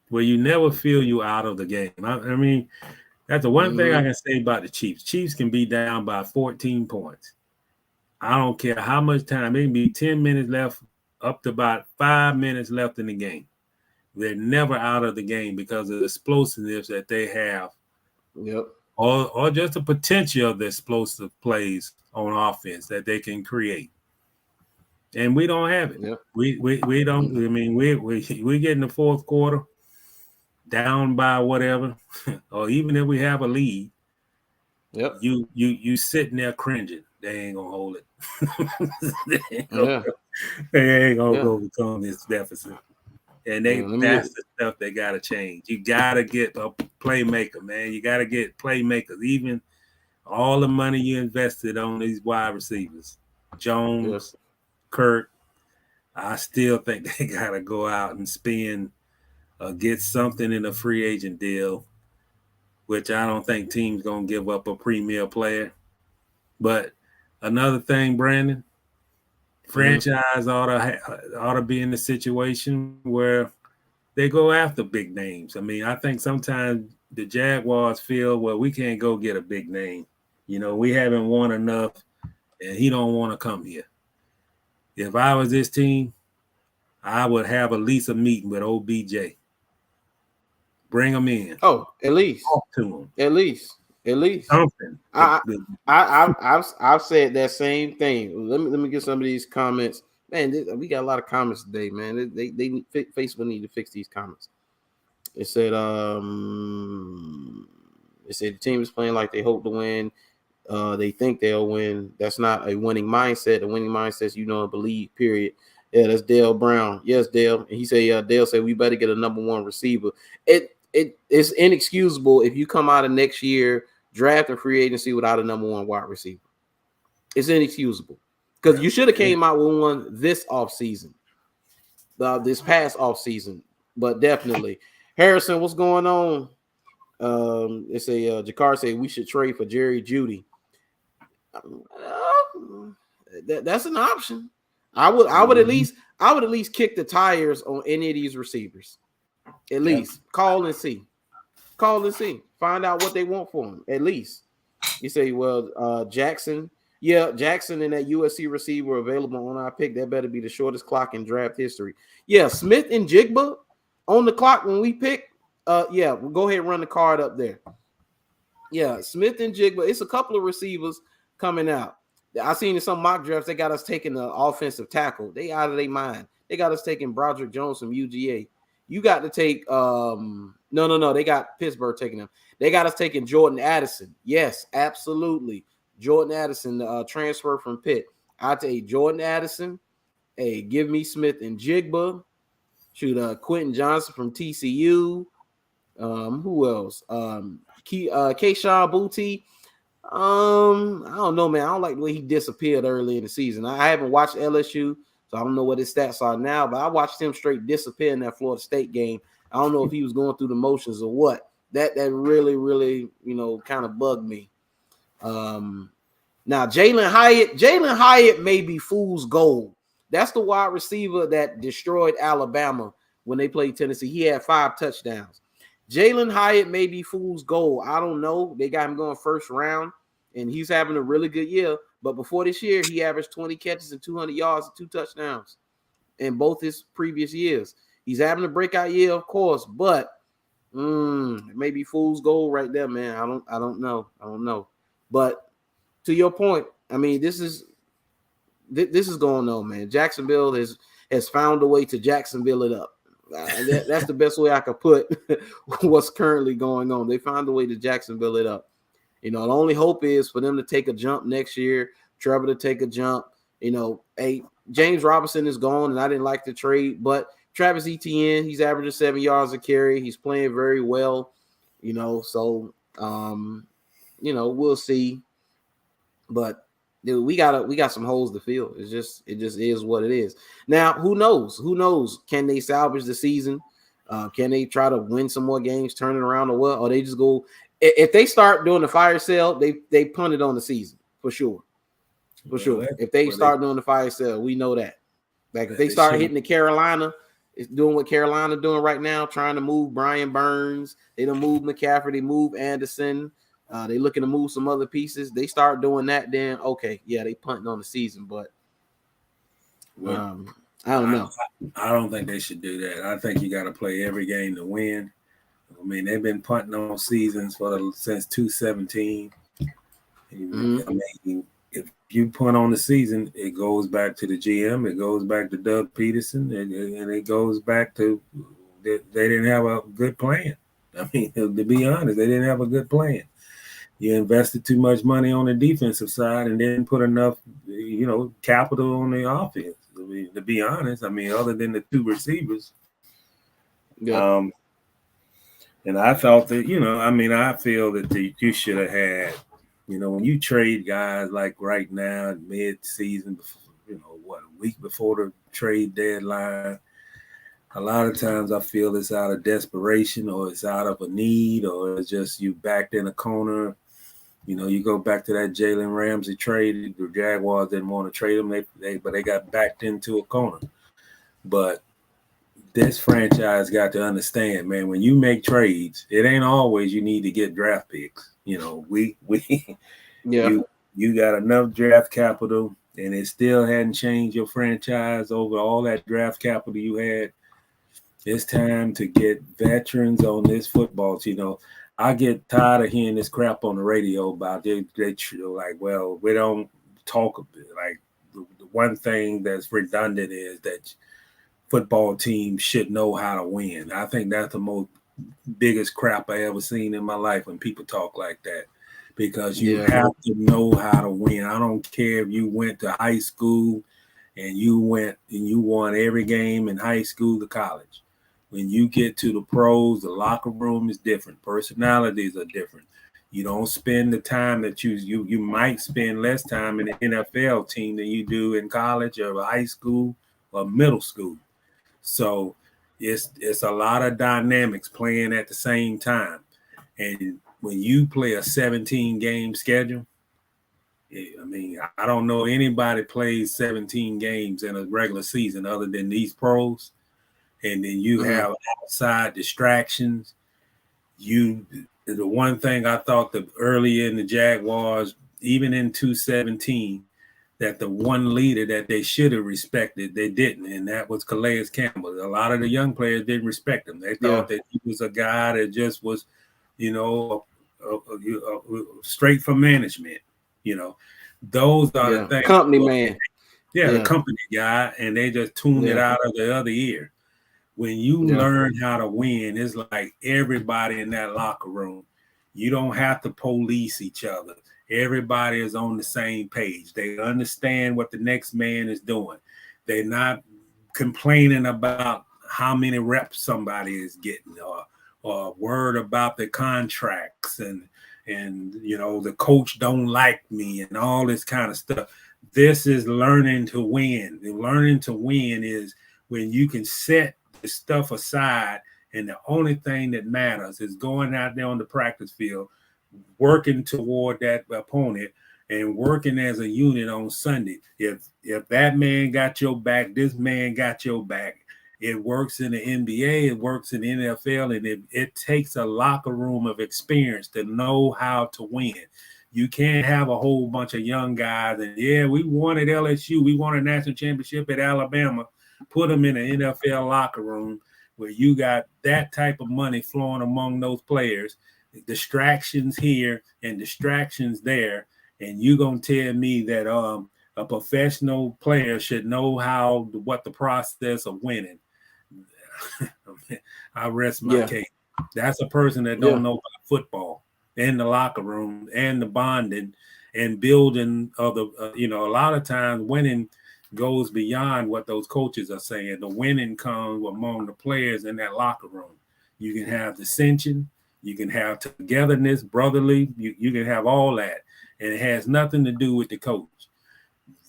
Well, you never feel you out of the game. I mean, that's the one thing I can say about the Chiefs. Chiefs can be down by 14 points. I don't care how much time. It can be 10 minutes left, up to about 5 minutes left in the game. They're never out of the game because of the explosiveness that they have. Yep. Or just the potential of the explosive plays on offense that they can create. And we don't have it. Yep. We don't. I mean, we get in the fourth quarter down by whatever, or even if we have a lead, yep. You sitting there cringing. They ain't gonna hold it. They ain't gonna overcome this deficit. And that's the stuff they gotta change. You gotta get a playmaker, man. You gotta get playmakers. Even all the money you invested on these wide receivers, Jones, Kirk, I still think they gotta go out and spend, get something in a free agent deal, which I don't think teams gonna give up a premier player. But another thing, Brandon, franchise ought to be in the situation where they go after big names. I mean, I think sometimes the Jaguars feel, well, we can't go get a big name. You know, we haven't won enough, and he don't want to come here. If I was this team, I would have at least a meeting with OBJ. Bring him in. Oh, at least. Talk to him. At least. Something. I've said that same thing. Let me get some of these comments. Man, we got a lot of comments today, man. They Facebook need to fix these comments. It said the team is playing like they hope to win. They think they'll win. That's not a winning mindset. The winning mindset is believe, period. Yeah, that's Dale Brown. Yes, Dale. And he said, Dale said we better get a number one receiver. It's inexcusable if you come out of next year, draft a free agency without a number one wide receiver. It's inexcusable. Because you should have came out with one this offseason, this past offseason. But definitely. Harrison, what's going on? It's a Jakar say we should trade for Jerry Jeudy. That's an option. I would at least kick the tires on any of these receivers. At least call and see. Find out what they want for them. At least you say, well, Jackson. Yeah, Jackson and that USC receiver available on our pick. That better be the shortest clock in draft history. Yeah, Smith and Jigba on the clock when we pick. We'll go ahead and run the card up there. Yeah, Smith and Jigba. It's a couple of receivers coming out. I seen in some mock drafts they got us taking the offensive tackle. They out of their mind. They got us taking Broderick Jones from UGA. You got to take no. They got Pittsburgh taking them. They got us taking Jordan Addison. Yes, absolutely. Jordan Addison, transfer from Pitt. I take Jordan Addison. Hey, give me Smith and Jigba. Shoot, Quentin Johnson from TCU. Who else? Cashapp Booty. I don't know, man. I don't like the way he disappeared early in the season. I haven't watched LSU, so I don't know what his stats are now, but I watched him straight disappear in that Florida State game. I don't know if he was going through the motions or what. That really, really, kind of bugged me. Now Jalen Hyatt may be fool's gold. That's the wide receiver that destroyed Alabama when they played Tennessee. He had 5 touchdowns. Jalen Hyatt may be fool's gold. I don't know. They got him going first round, and he's having a really good year. But before this year, he averaged 20 catches and 200 yards and 2 touchdowns in both his previous years. He's having a breakout year, of course, but it may be fool's gold right there, man. I don't know. But to your point, I mean, this is going on, man. Jacksonville has found a way to Jacksonville it up. That's the best way I could put what's currently going on. They found a way to Jacksonville it up. The only hope is for them to take a jump next year, Trevor to take a jump. Hey, James Robinson is gone, and I didn't like the trade, but Travis Etienne, he's averaging 7 yards a carry. He's playing very well, so we'll see. But dude, we got some holes to fill. It just is what it is. Now, who knows? Can they salvage the season? Can they try to win some more games, turn it around, or what? Or they just go? If they start doing the fire sale, they punt it on the season for sure. For sure. If they start doing the fire sale, we know that. Like if they start hitting the Carolina, it's doing what Carolina doing right now, trying to move Brian Burns. They don't move McCaffrey, they move Anderson. They looking to move some other pieces. They start doing that, then okay, yeah, they punting on the season, but I don't know. I don't think they should do that. I think you got to play every game to win. I mean, they've been punting on seasons since 2017. I mean, if you punt on the season, it goes back to the GM, it goes back to Doug Peterson, and it goes back to they didn't have a good plan. I mean, to be honest, they didn't have a good plan. You invested too much money on the defensive side and didn't put enough, capital on the offense. I mean, to be honest, other than the two receivers. Yeah. And I thought that, I feel that you should have had, when you trade guys like right now, mid-season, a week before the trade deadline, a lot of times I feel it's out of desperation or it's out of a need or it's just you backed in a corner. You go back to that Jalen Ramsey trade. The Jaguars didn't want to trade him, but they got backed into a corner. But this franchise got to understand, man, when you make trades, it ain't always you need to get draft picks. You got enough draft capital, and it still hadn't changed your franchise over all that draft capital you had. It's time to get veterans on this football team. I get tired of hearing this crap on the radio about they like, well, we don't talk like the one thing that's redundant is that football teams should know how to win. I think that's the most biggest crap I ever seen in my life when people talk like that, because you have to know how to win. I don't care if you went to high school and you won every game in high school to college. When you get to the pros, the locker room is different. Personalities are different. You don't spend the time that you might spend less time in the NFL team than you do in college or high school or middle school. So it's a lot of dynamics playing at the same time. And when you play a 17-game schedule, I don't know anybody plays 17 games in a regular season other than these pros. And then you have outside distractions. The one thing I thought that early in the Jaguars, even in 2017, that the one leader that they should have respected, they didn't, and that was Calais Campbell. A lot of the young players didn't respect him. They thought that he was a guy that just was, straight from management. Those are the things. Company man. The company guy, and they just tuned it out of the other ear. When you learn how to win, it's like everybody in that locker room. You don't have to police each other. Everybody is on the same page. They understand what the next man is doing. They're not complaining about how many reps somebody is getting or word about the contracts and the coach don't like me and all this kind of stuff. This is learning to win. And learning to win is when you can set the stuff aside, and the only thing that matters is going out there on the practice field, working toward that opponent and working as a unit on Sunday. If that man got your back, this man got your back. It works in the NBA, it works in the NFL, and it takes a locker room of experience to know how to win. You can't have a whole bunch of young guys and we won at LSU, we won a national championship at Alabama. Put them in an NFL locker room where you got that type of money flowing among those players, distractions here and distractions there, and you gonna tell me that a professional player should know what the process of winning? I rest my case. That's a person that don't know about football and the locker room and the bonding and building of the. A lot of times winning goes beyond what those coaches are saying. The winning comes among the players in that locker room. You can have dissension, you can have togetherness, brotherly, you can have all that. And it has nothing to do with the coach.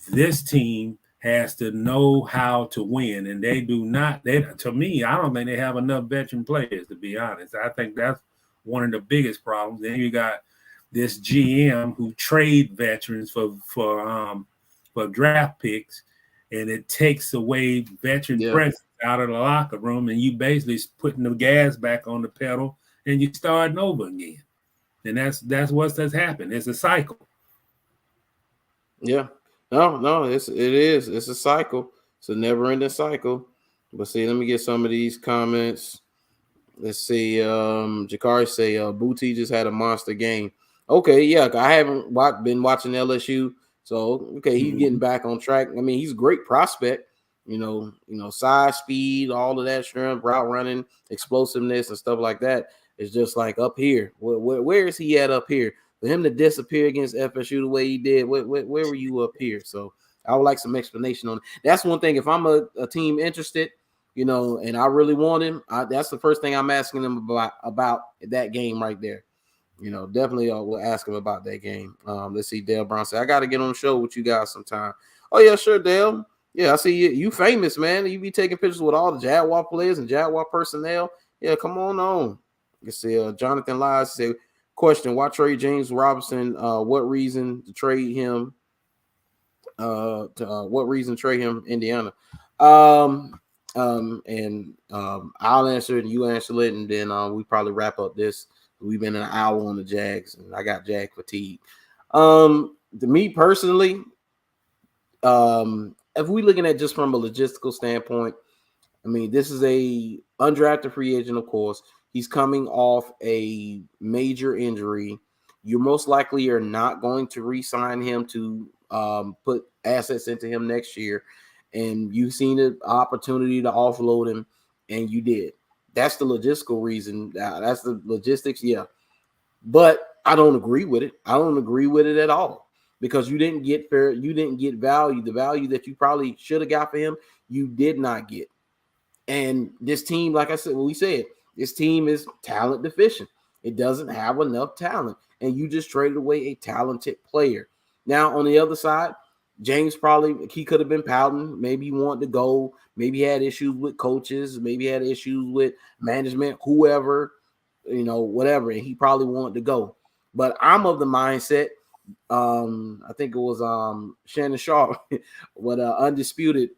This team has to know how to win, and they do not. To me, I don't think they have enough veteran players, to be honest. I think that's one of the biggest problems. Then you got this GM who trade veterans for draft picks, and it takes away veteran presence out of the locker room, and you basically putting the gas back on the pedal, and you starting over again. And that's what's happened. It's a cycle. Yeah. No, it is. It's a cycle. It's a never-ending cycle. But see, let me get some of these comments. Let's see. Jakari say Booty just had a monster game. Okay, yeah. I haven't been watching LSU. So okay, he's getting back on track. I mean, he's a great prospect. You know, size, speed, all of that strength, route running, explosiveness, and stuff like that. It's just like up here. Where is he at up here? For him to disappear against FSU the way he did, where were you up here? So I would like some explanation on it. That's one thing. If I'm a team interested, you know, and I really want him, that's the first thing I'm asking him about that game right there. You know, definitely we'll ask him about that game. Let's see, Dale Brown said, I got to get on the show with you guys sometime. Oh, yeah, sure, Dale. Yeah, I see you. You famous, man. You be taking pictures with all the Jaguar players and Jaguar personnel. Yeah, come on. You see, Jonathan Lies said, question, why trade James Robinson? What reason to trade him? What reason to trade him Indiana? I'll answer it and you answer it, and then we probably wrap up this. We've been an hour on the Jags, and I got Jag fatigue. To me personally, if we're looking at just from a logistical standpoint, I mean, this is a undrafted free agent, of course. He's coming off a major injury. You most likely are not going to re-sign him to put assets into him next year. And you've seen an opportunity to offload him, and you did. That's the logistical reason. That's the logistics, yeah. But I don't agree with it. I don't agree with it at all because you didn't get value. The value that you probably should have got for him, you did not get. And this team, like I said, this team is talent deficient. It doesn't have enough talent, and you just traded away a talented player. Now, on the other side, James he could have been pouting. Maybe he wanted to go. Maybe he had issues with coaches. Maybe he had issues with management, whoever, whatever. And he probably wanted to go. But I'm of the mindset, I think it was Shannon Sharp, with Undisputed,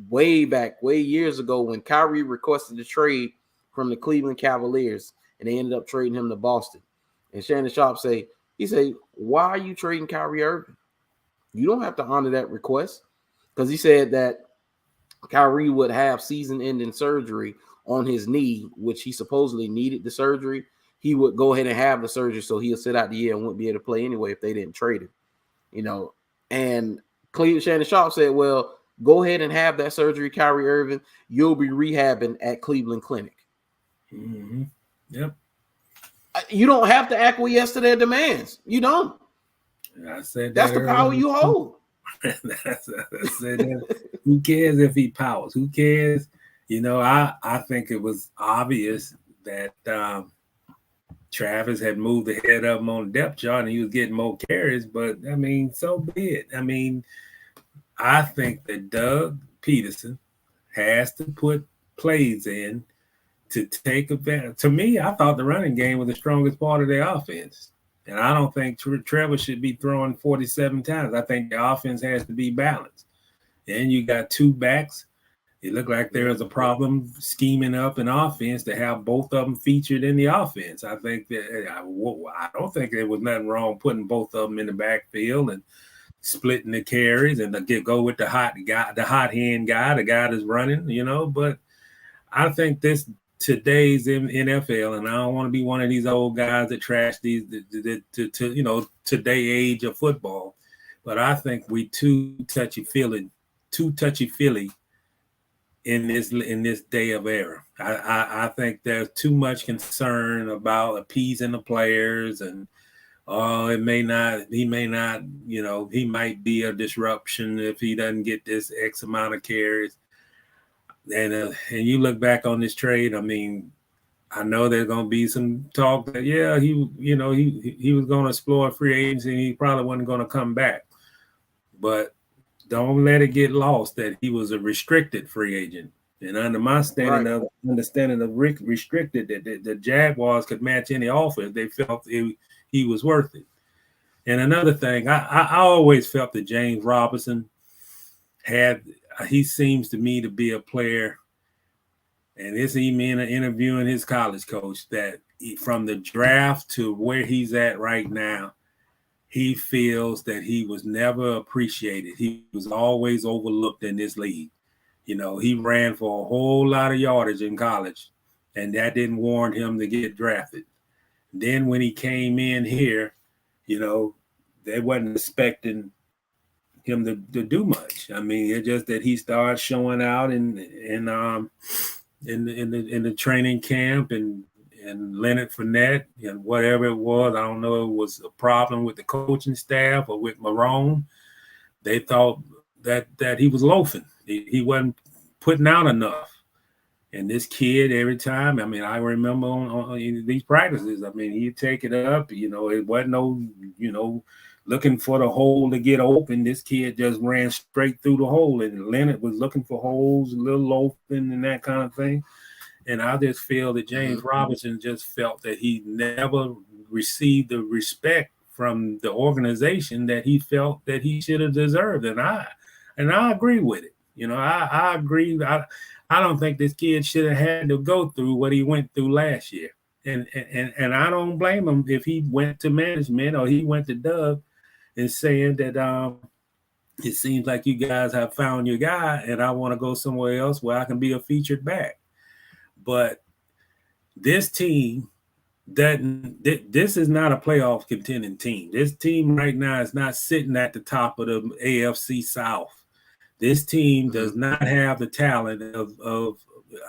way years ago when Kyrie requested a trade from the Cleveland Cavaliers, and they ended up trading him to Boston. And Shannon Sharp he said, why are you trading Kyrie Irving? You don't have to honor that request, because he said that Kyrie would have season-ending surgery on his knee, which he supposedly needed the surgery. He would go ahead and have the surgery, so he'll sit out the year and wouldn't be able to play anyway if they didn't trade him. And Shannon Sharp said, well, go ahead and have that surgery, Kyrie Irving. You'll be rehabbing at Cleveland Clinic. Mm-hmm. Yep. You don't have to acquiesce to their demands. You don't. I said that's the power you hold. Who cares if he powers? Who cares? I think it was obvious that Travis had moved ahead of him on the depth chart and he was getting more carries, but I mean, so be it. I mean, I think that Doug Peterson has to put plays in to take advantage. To me, I thought the running game was the strongest part of their offense. And I don't think Trevor should be throwing 47 times. I think the offense has to be balanced. And you got two backs. It looked like there was a problem scheming up an offense to have both of them featured in the offense. I think that I don't think there was nothing wrong putting both of them in the backfield and splitting the carries and go with the hot hand guy, the guy that's running, But I think today's NFL, and I don't want to be one of these old guys that trash these today age of football, but I think we too touchy-feely in this day of era. I think there's too much concern about appeasing the players, and he might be a disruption if he doesn't get this X amount of carries. And you look back on this trade, I mean, I know there's going to be some talk that, he was going to explore free agency and he probably wasn't going to come back. But don't let it get lost that he was a restricted free agent. And under my understanding of restricted, that the Jaguars could match any offer if they felt he was worth it. And another thing, I always felt that James Robinson he seems to me to be a player, and this even interviewing his college coach, that from the draft to where he's at right now, he feels that he was never appreciated. He was always overlooked in this league. You know, he ran for a whole lot of yardage in college, and that didn't warrant him to get drafted. Then when he came in here, you know, they wasn't expecting him to do much. I mean, it's just that he started showing out in the training camp and Leonard Fournette and whatever it was. I don't know if it was a problem with the coaching staff or with Monroe. They thought that he was loafing. He wasn't putting out enough. And this kid, every time, I mean, I remember on these practices, I mean, he'd take it up. You know, it wasn't no, you know, looking for the hole to get open. This kid just ran straight through the hole. And Leonard was looking for holes, a little loafing and that kind of thing. And I just feel that James Robinson just felt that he never received the respect from the organization that he felt that he should have deserved. And I agree with it. You know, I agree. I don't think this kid should have had to go through what he went through last year. And I don't blame him if he went to management or he went to Doug and saying that it seems like you guys have found your guy and I want to go somewhere else where I can be a featured back. But this team, this is not a playoff contending team. This team right now is not sitting at the top of the AFC South. This team does not have the talent of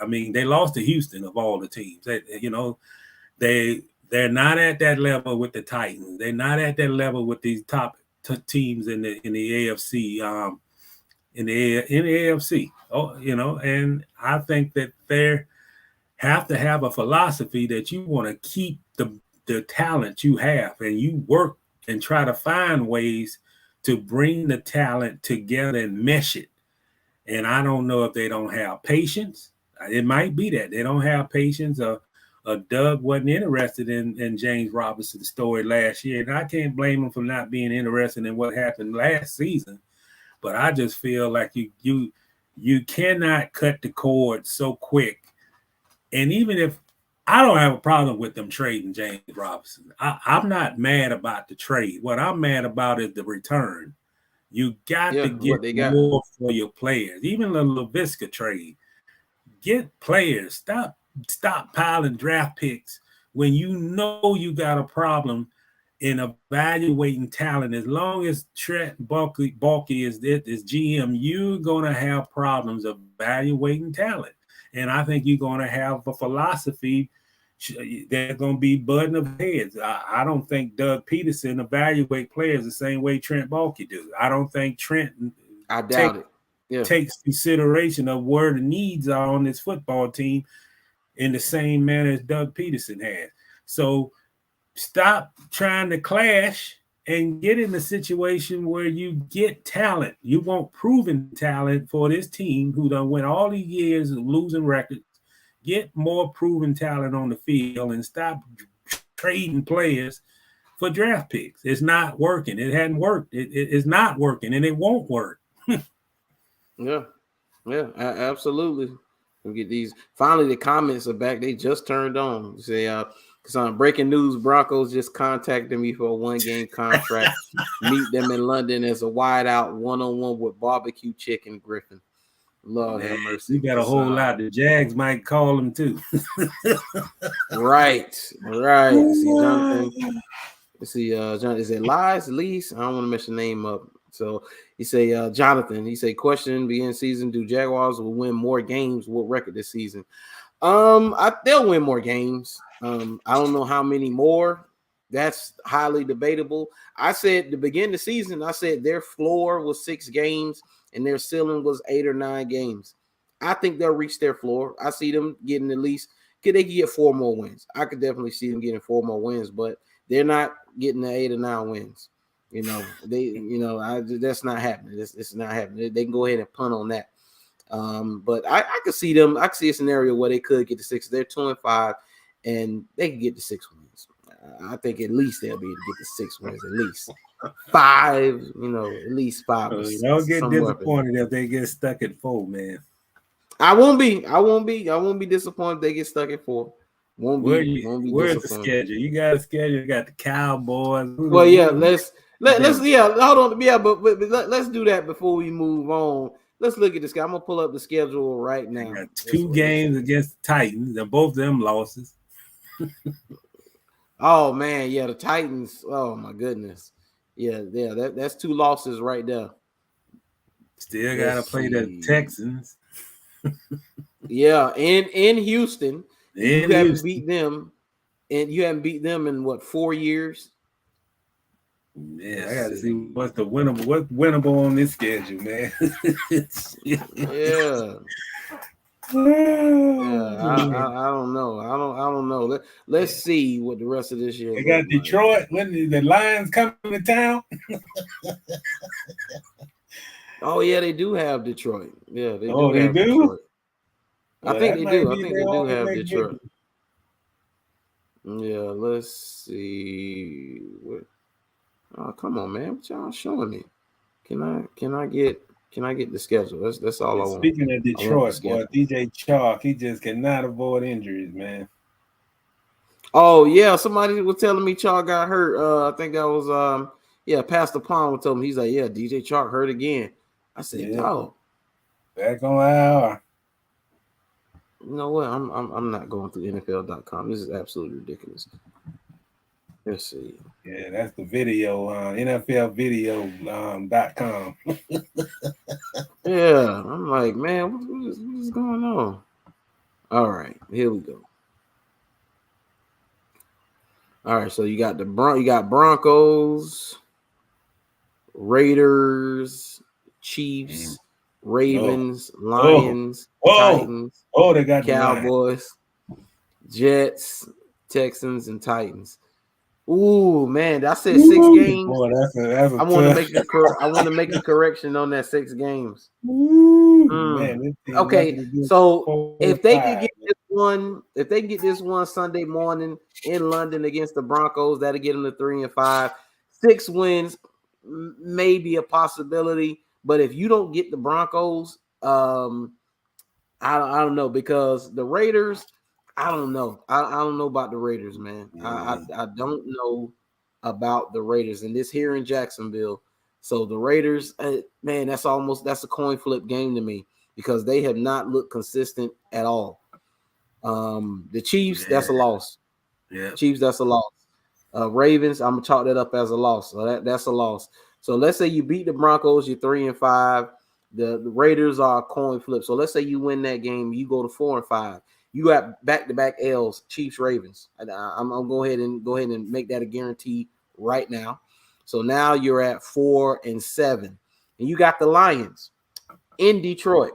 I mean, they lost to Houston of all the teams. You know, they're not at that level with the Titans. They're not at that level with these top teams in the AFC. In the AFC, you know, and I think that they have to have a philosophy that you want to keep the talent you have, and you work and try to find ways to bring the talent together and mesh it. And I don't know if they don't have patience. It might be that they don't have patience, or Doug wasn't interested in James Robinson's story last year. And I can't blame him for not being interested in what happened last season. But I just feel like you cannot cut the cord so quick. And even if I don't have a problem with them trading James Robinson, I'm not mad about the trade. What I'm mad about is the return. You got to get more for your players. Even the LaVisca trade. Get players. Stop piling draft picks when you know you got a problem in evaluating talent. As long as Trent Bulky is GM, you're going to have problems evaluating talent. And I think you're going to have a philosophy that's going to be butting of heads. I don't think Doug Peterson evaluate players the same way Trent Bulky do. I don't think Trent takes consideration of where the needs are on this football team in the same manner as Doug Peterson has. So stop trying to clash and get in a situation where you get talent. You want proven talent for this team who done went all these years of losing records. Get more proven talent on the field and stop trading players for draft picks. It's not working. It hadn't worked. It's not working, and it won't work. Yeah, absolutely. We get these. Finally, the comments are back. They just turned on. Say, because breaking news: Broncos just contacted me for a 1-game contract. Meet them in London as a wideout 1-on-1 with barbecue chicken Griffin. Lord have mercy. You got a whole lot. The Jags might call him too. Right. See, Jonathan. John, is it Lies? Lease? I don't want to mess your name up. So he say, Jonathan. He say, question: beginning season, do Jaguars will win more games? What record this season? They'll win more games. I don't know how many more. That's highly debatable. I said the beginning of the season, I said their floor was 6 games and their ceiling was 8 or 9 games. I think they'll reach their floor. I see them getting at least, they could get 4 more wins. I could definitely see them getting 4 more wins, but they're not getting the 8 or 9 wins. That's not happening. It's not happening. They can go ahead and punt on that. But I could see them. I could see a scenario where they could get the 6. They're 2-5, and they can get the 6 wins. I think at least they'll be able to get the 6 wins. At least 5. At least 5. Don't get disappointed if they get stuck at 4, man. I won't be disappointed if they get stuck at 4. Won't be where's the schedule? You got a schedule. You got the Cowboys. Well, yeah. Let's hold on. Yeah, but let's do that before we move on. Let's look at this guy. I'm gonna pull up the schedule right now. Got 2 games against the Titans, and both of them losses. Oh man, yeah, the Titans. Oh my goodness, yeah. That's 2 losses right there. Still gotta play the Texans. Yeah, in Houston. You haven't beat them, and you haven't beat them in what, 4 years? Yeah, I got to see what's winnable on this schedule, man. Yeah. I don't know. I don't know. Let's see what the rest of this year. They got Detroit. When the Lions coming to town? Oh yeah, they do have Detroit. Yeah, they do. Oh, they do. Detroit. I think they do. I think they do have Detroit. Yeah, let's see. Oh, come on, man! What y'all showing me? Can I get the schedule? That's all I want. Speaking of Detroit, boy, DJ Chark, he just cannot avoid injuries, man. Oh yeah, somebody was telling me Chark got hurt. I think that was Pastor Pond was telling me, he's like, yeah, DJ Chark hurt again. I said, oh, back on IR. You know what? I'm not going through NFL.com. This is absolutely ridiculous. Let's see. Yeah, that's the video on NFLvideo.com. Yeah, I'm like, man, what is going on? All right, here we go. All right, so you got Broncos, Raiders, Chiefs, Ravens, Lions, Titans, they got Cowboys, Jets, Texans, and Titans. Ooh, man, I said 6 games. Boy, that's I want to make a correction on that 6 games. Man, okay, so if they can get this one Sunday morning in London against the Broncos, that'll get them to 3-5. 6 wins may be a possibility. But if you don't get the Broncos, I don't know, because the Raiders, I don't know. I don't know about the Raiders, man. I don't know about the Raiders, and this here in Jacksonville. So the Raiders, man, that's a coin flip game to me because they have not looked consistent at all. The Chiefs, that's a loss. Yeah, Chiefs, that's a loss. Ravens, I'm gonna chalk that up as a loss. So that's a loss. So let's say you beat the Broncos, you're 3-5. The Raiders are a coin flip. So let's say you win that game, you go to 4-5. You got back-to-back L's, Chiefs, Ravens. I'm gonna go ahead and make that a guarantee right now. So now you're at 4-7, and you got the Lions in Detroit,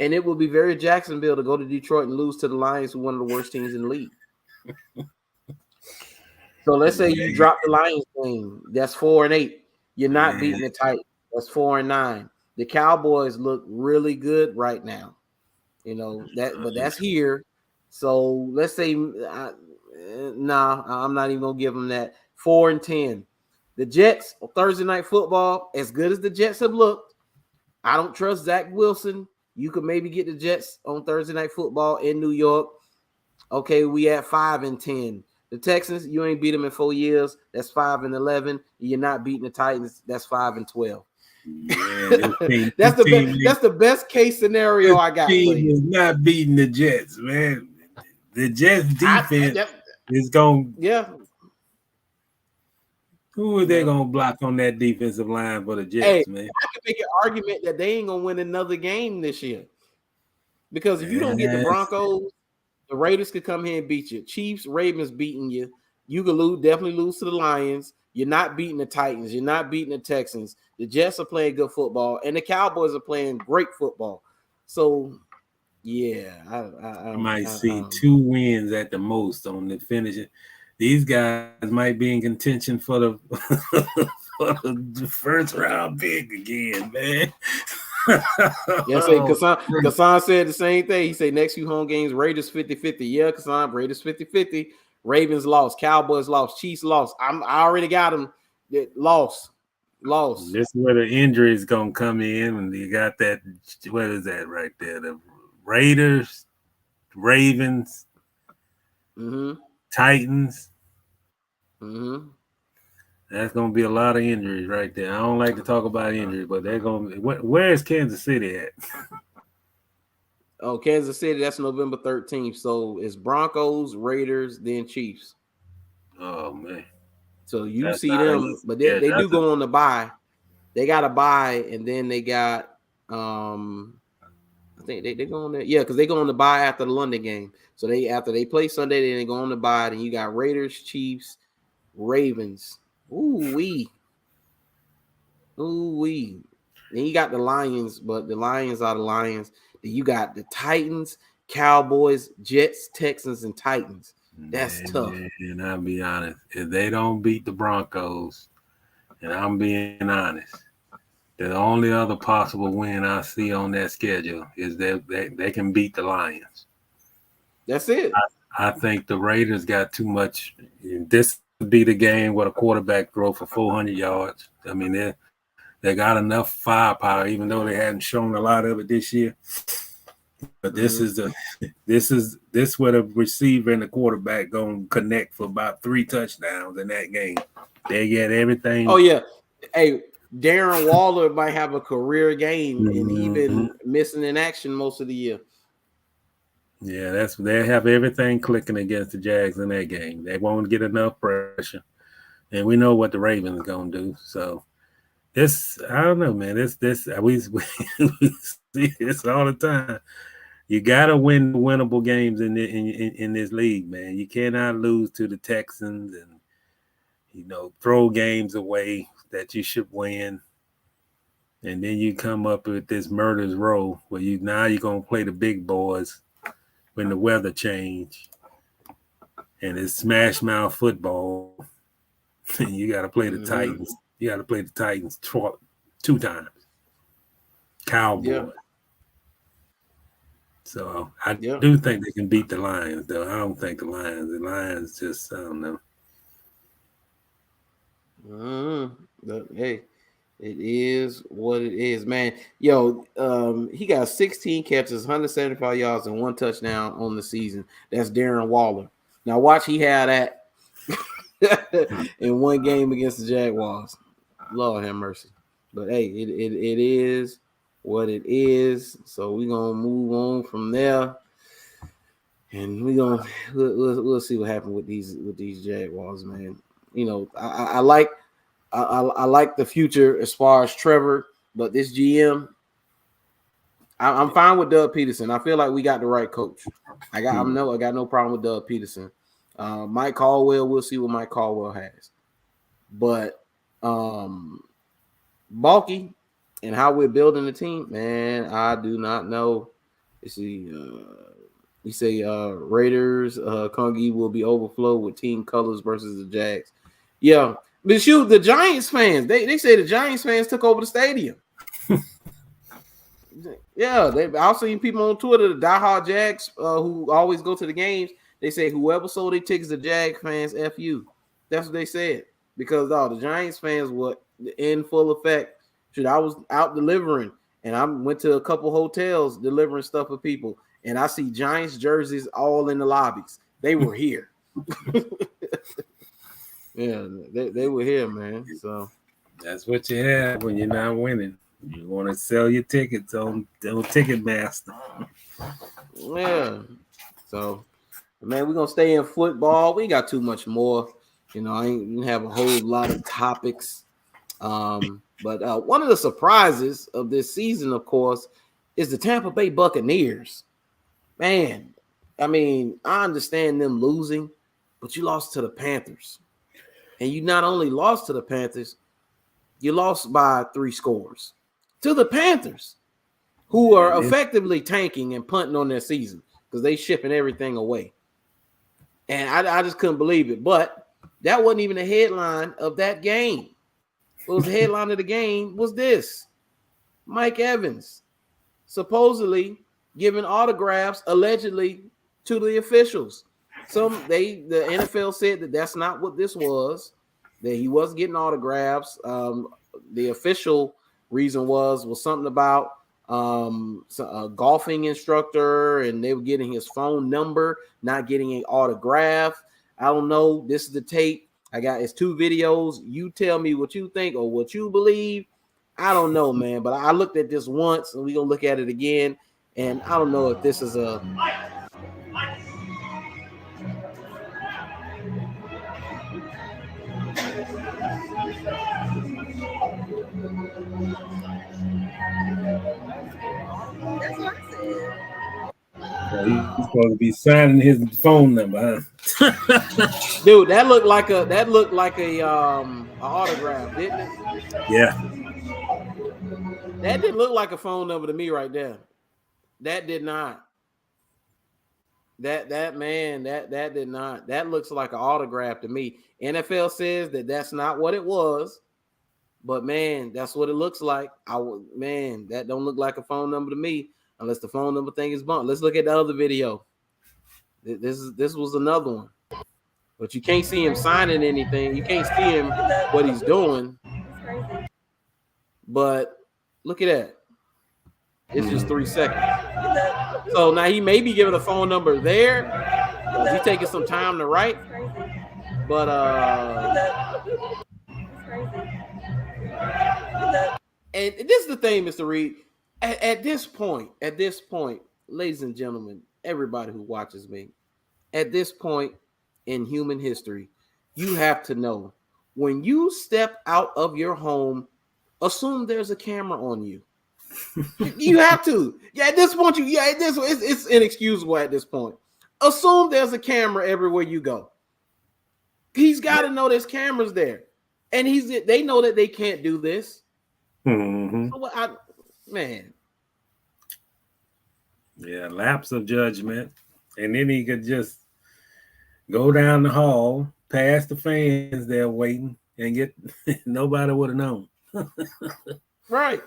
and it will be very Jacksonville to go to Detroit and lose to the Lions, who are one of the worst teams in the league. So let's say you drop the Lions game, that's 4-8. You're not beating the Titans. That's 4-9. The Cowboys look really good right now. But that's here. So let's say, I'm not even gonna give them that. 4-10. The Jets, Thursday Night Football, as good as the Jets have looked, I don't trust Zach Wilson. You could maybe get the Jets on Thursday Night Football in New York. Okay, we at 5-10. The Texans, you ain't beat them in 4 years. That's 5-11. You're not beating the Titans. That's 5-12. Yeah, that's the best case scenario I got. Team is not beating the Jets, man. The Jets defense is going. Yeah. Who are they going to block on that defensive line for the Jets, man? I can make an argument that they ain't going to win another game this year. Because if you don't get the Broncos, the Raiders could come here and beat you. Chiefs, Ravens beating you. You could definitely lose to the Lions. You're not beating the Titans. You're not beating the Texans. The Jets are playing good football, and the Cowboys are playing great football. So, yeah. I might see 2 wins at the most on the finishing. These guys might be in contention for the for the first round pick again, man. Yeah, say Kassan said the same thing. He said next few home games, Raiders 50-50. Yeah, Kassan, Raiders 50-50. Ravens lost, Cowboys lost, Chiefs lost. I already got them. Lost. This is where the injury is gonna come in, and you got that. What is that right there? The Raiders, Ravens, Titans. That's gonna be a lot of injuries right there. I don't like to talk about injuries, but they're gonna. Where is Kansas City at? Oh, Kansas City. That's November 13th. So it's Broncos, Raiders, then Chiefs. Oh man. So you see them, but they do go on the bye. They got a bye, and then they got I think they go on there. Yeah, because they go on the bye after the London game. So after they play Sunday, then they go on the bye. Then you got Raiders, Chiefs, Ravens. Ooh-wee. Then you got the Lions, but the Lions are the Lions. Then you got the Titans, Cowboys, Jets, Texans, and Titans. That's tough. And I'll be honest, if they don't beat the Broncos, and I'm being honest, the only other possible win I see on that schedule is that they can beat the Lions. That's it. I think the Raiders got too much. This would be the game where a quarterback throw for 400 yards. I mean, they got enough firepower, even though they hadn't shown a lot of it this year. But this is where the receiver and the quarterback gonna connect for about 3 touchdowns in that game. They get everything. Oh yeah, hey, Darren Waller might have a career game, and he been missing in action most of the year. Yeah, they have everything clicking against the Jags in that game. They won't get enough pressure, and we know what the Ravens are gonna do. So I don't know, man. We see this all the time. You gotta win winnable games in this league, man. You cannot lose to the Texans and throw games away that you should win. And then you come up with this murder's row where you're gonna play the big boys when the weather change, and it's smash mouth football. And you gotta play the Titans. You gotta play the Titans 2 times. Cowboys. Yeah. So I do think they can beat the Lions, though. I don't think the Lions just, I don't know. But hey, it is what it is, man. Yo, he got 16 catches, 175 yards, and 1 touchdown on the season. That's Darren Waller. Now watch he had that in 1 game against the Jaguars. Lord have mercy. But hey, it is what it is. So we're gonna move on from there, and we'll see what happens with these Jaguars, man. I like the future as far as Trevor, but this GM, I'm fine with Doug Peterson. I feel like we got the right coach. I got no problem with Doug Peterson. Mike Caldwell, we'll see what Mike Caldwell has, but Balky and how we're building the team, man, I do not know. Let's see. We say Raiders, Congi will be overflow with team colors versus the Jags. Yeah, but shoot, the Giants fans, they say the Giants fans took over the stadium. Yeah, I've seen people on Twitter, the diehard Jags who always go to the games. They say whoever sold their tickets to Jag fans, F you. That's what they said. Because the Giants fans were in full effect. Shoot, I was out delivering, and I went to a couple hotels delivering stuff for people, and I see Giants jerseys all in the lobbies. They were here. Yeah, they were here, man. So that's what you have when you're not winning. You want to sell your tickets on Ticketmaster. Yeah. So, man, we're gonna stay in football. We got too much more. I ain't gonna have a whole lot of topics. But one of the surprises of this season, of course, is the Tampa Bay Buccaneers. Man, I mean, I understand them losing, but you lost to the Panthers. And you not only lost to the Panthers, you lost by 3 scores to the Panthers, who are effectively tanking and punting on their season because they shipping everything away. And I just couldn't believe it. But that wasn't even a headline of that game. What was the headline of the game was this: Mike Evans supposedly giving autographs allegedly to the officials. The NFL said that that's not what this was, that he was getting autographs. The official reason was something about a golfing instructor, and they were getting his phone number, not getting an autograph. I don't know. This is the tape. It's 2 videos. You tell me what you think or what you believe. I don't know, man. But I looked at this once, and we're gonna look at it again. And I don't know if this is a That's what I said. So he's supposed to be signing his phone number, huh? Dude, that looked like a autograph, didn't it? Yeah. That didn't look like a phone number to me right there. That did not. That did not. That looks like an autograph to me. NFL says that that's not what it was, but man, that's what it looks like. That don't look like a phone number to me, unless the phone number thing is bumped. Let's look at the other video. This was another one, but you can't see him signing anything. You can't see him what he's doing. But look at that. It's just 3 seconds. So now he may be giving a phone number there. He's taking some time to write. But and this is the thing, Mr. Reid. At this point, ladies and gentlemen, everybody who watches me, at this point in human history, you have to know when you step out of your home, assume there's a camera on you. You have to. Yeah, at this point, it's inexcusable at this point. Assume there's a camera everywhere you go. He's got to know there's cameras there. And they know that they can't do this. Mm-hmm. So man. Yeah, lapse of judgment. And then he could just go down the hall, past the fans there waiting, and get nobody would have known. Right.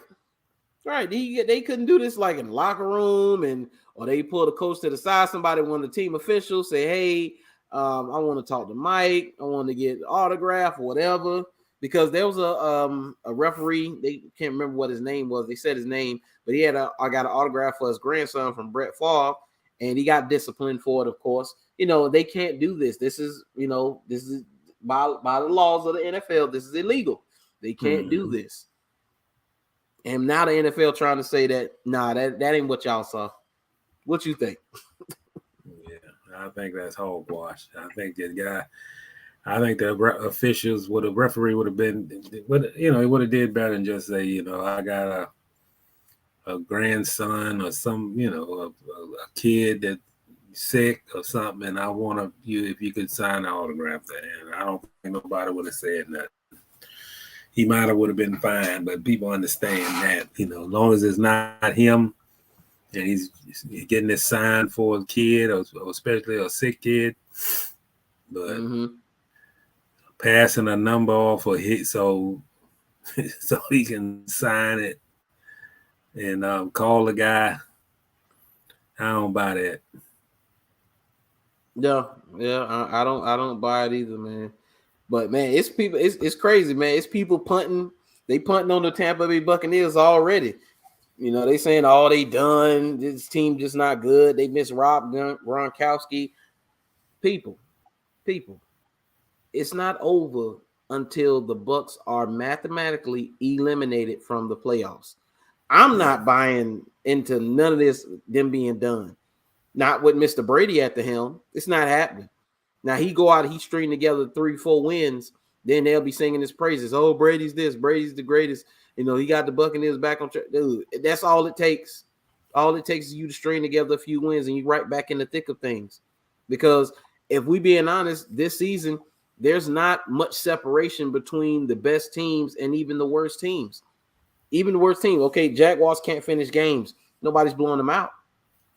They couldn't do this like in the locker room, or they pull the coach to the side. Somebody, one of the team officials, say, "Hey, I want to talk to Mike. I want to get an autograph or whatever." Because there was a referee. They can't remember what his name was. They said his name, but I got an autograph for his grandson from Brett Favre, and he got disciplined for it. Of course, they can't do this. This is by the laws of the NFL. This is illegal. They can't do this. And now the NFL trying to say that, nah, that ain't what y'all saw. What you think? Yeah, I think that's hogwash. I think the officials the referee would have been, he would have did better than just say, I got a grandson or some, a kid that's sick or something, and I want if you could sign an autograph there. And I don't think nobody would have said that. He might have would have been fine, but people understand that, as long as it's not him and he's getting this sign for a kid or especially a sick kid, but passing a number off for so he can sign it and call the guy, I don't buy that. Yeah, I don't buy it either, man. But man, it's people. It's crazy, man. It's people punting. They punting on the Tampa Bay Buccaneers already. They saying all they done. This team just not good. They miss Rob Gronkowski. People. It's not over until the Bucs are mathematically eliminated from the playoffs. I'm not buying into none of this. Them being done. Not with Mr. Brady at the helm. It's not happening. Now he go out, he string together 3-4 wins, then they'll be singing his praises. Oh, Brady's this, Brady's the greatest. He got the Buccaneers back on track. Dude, that's all it takes. All it takes is you to string together a few wins and you right back in the thick of things. Because if we being honest, this season, there's not much separation between the best teams and even the worst teams. Even the worst team. Okay, Jaguars can't finish games. Nobody's blowing them out.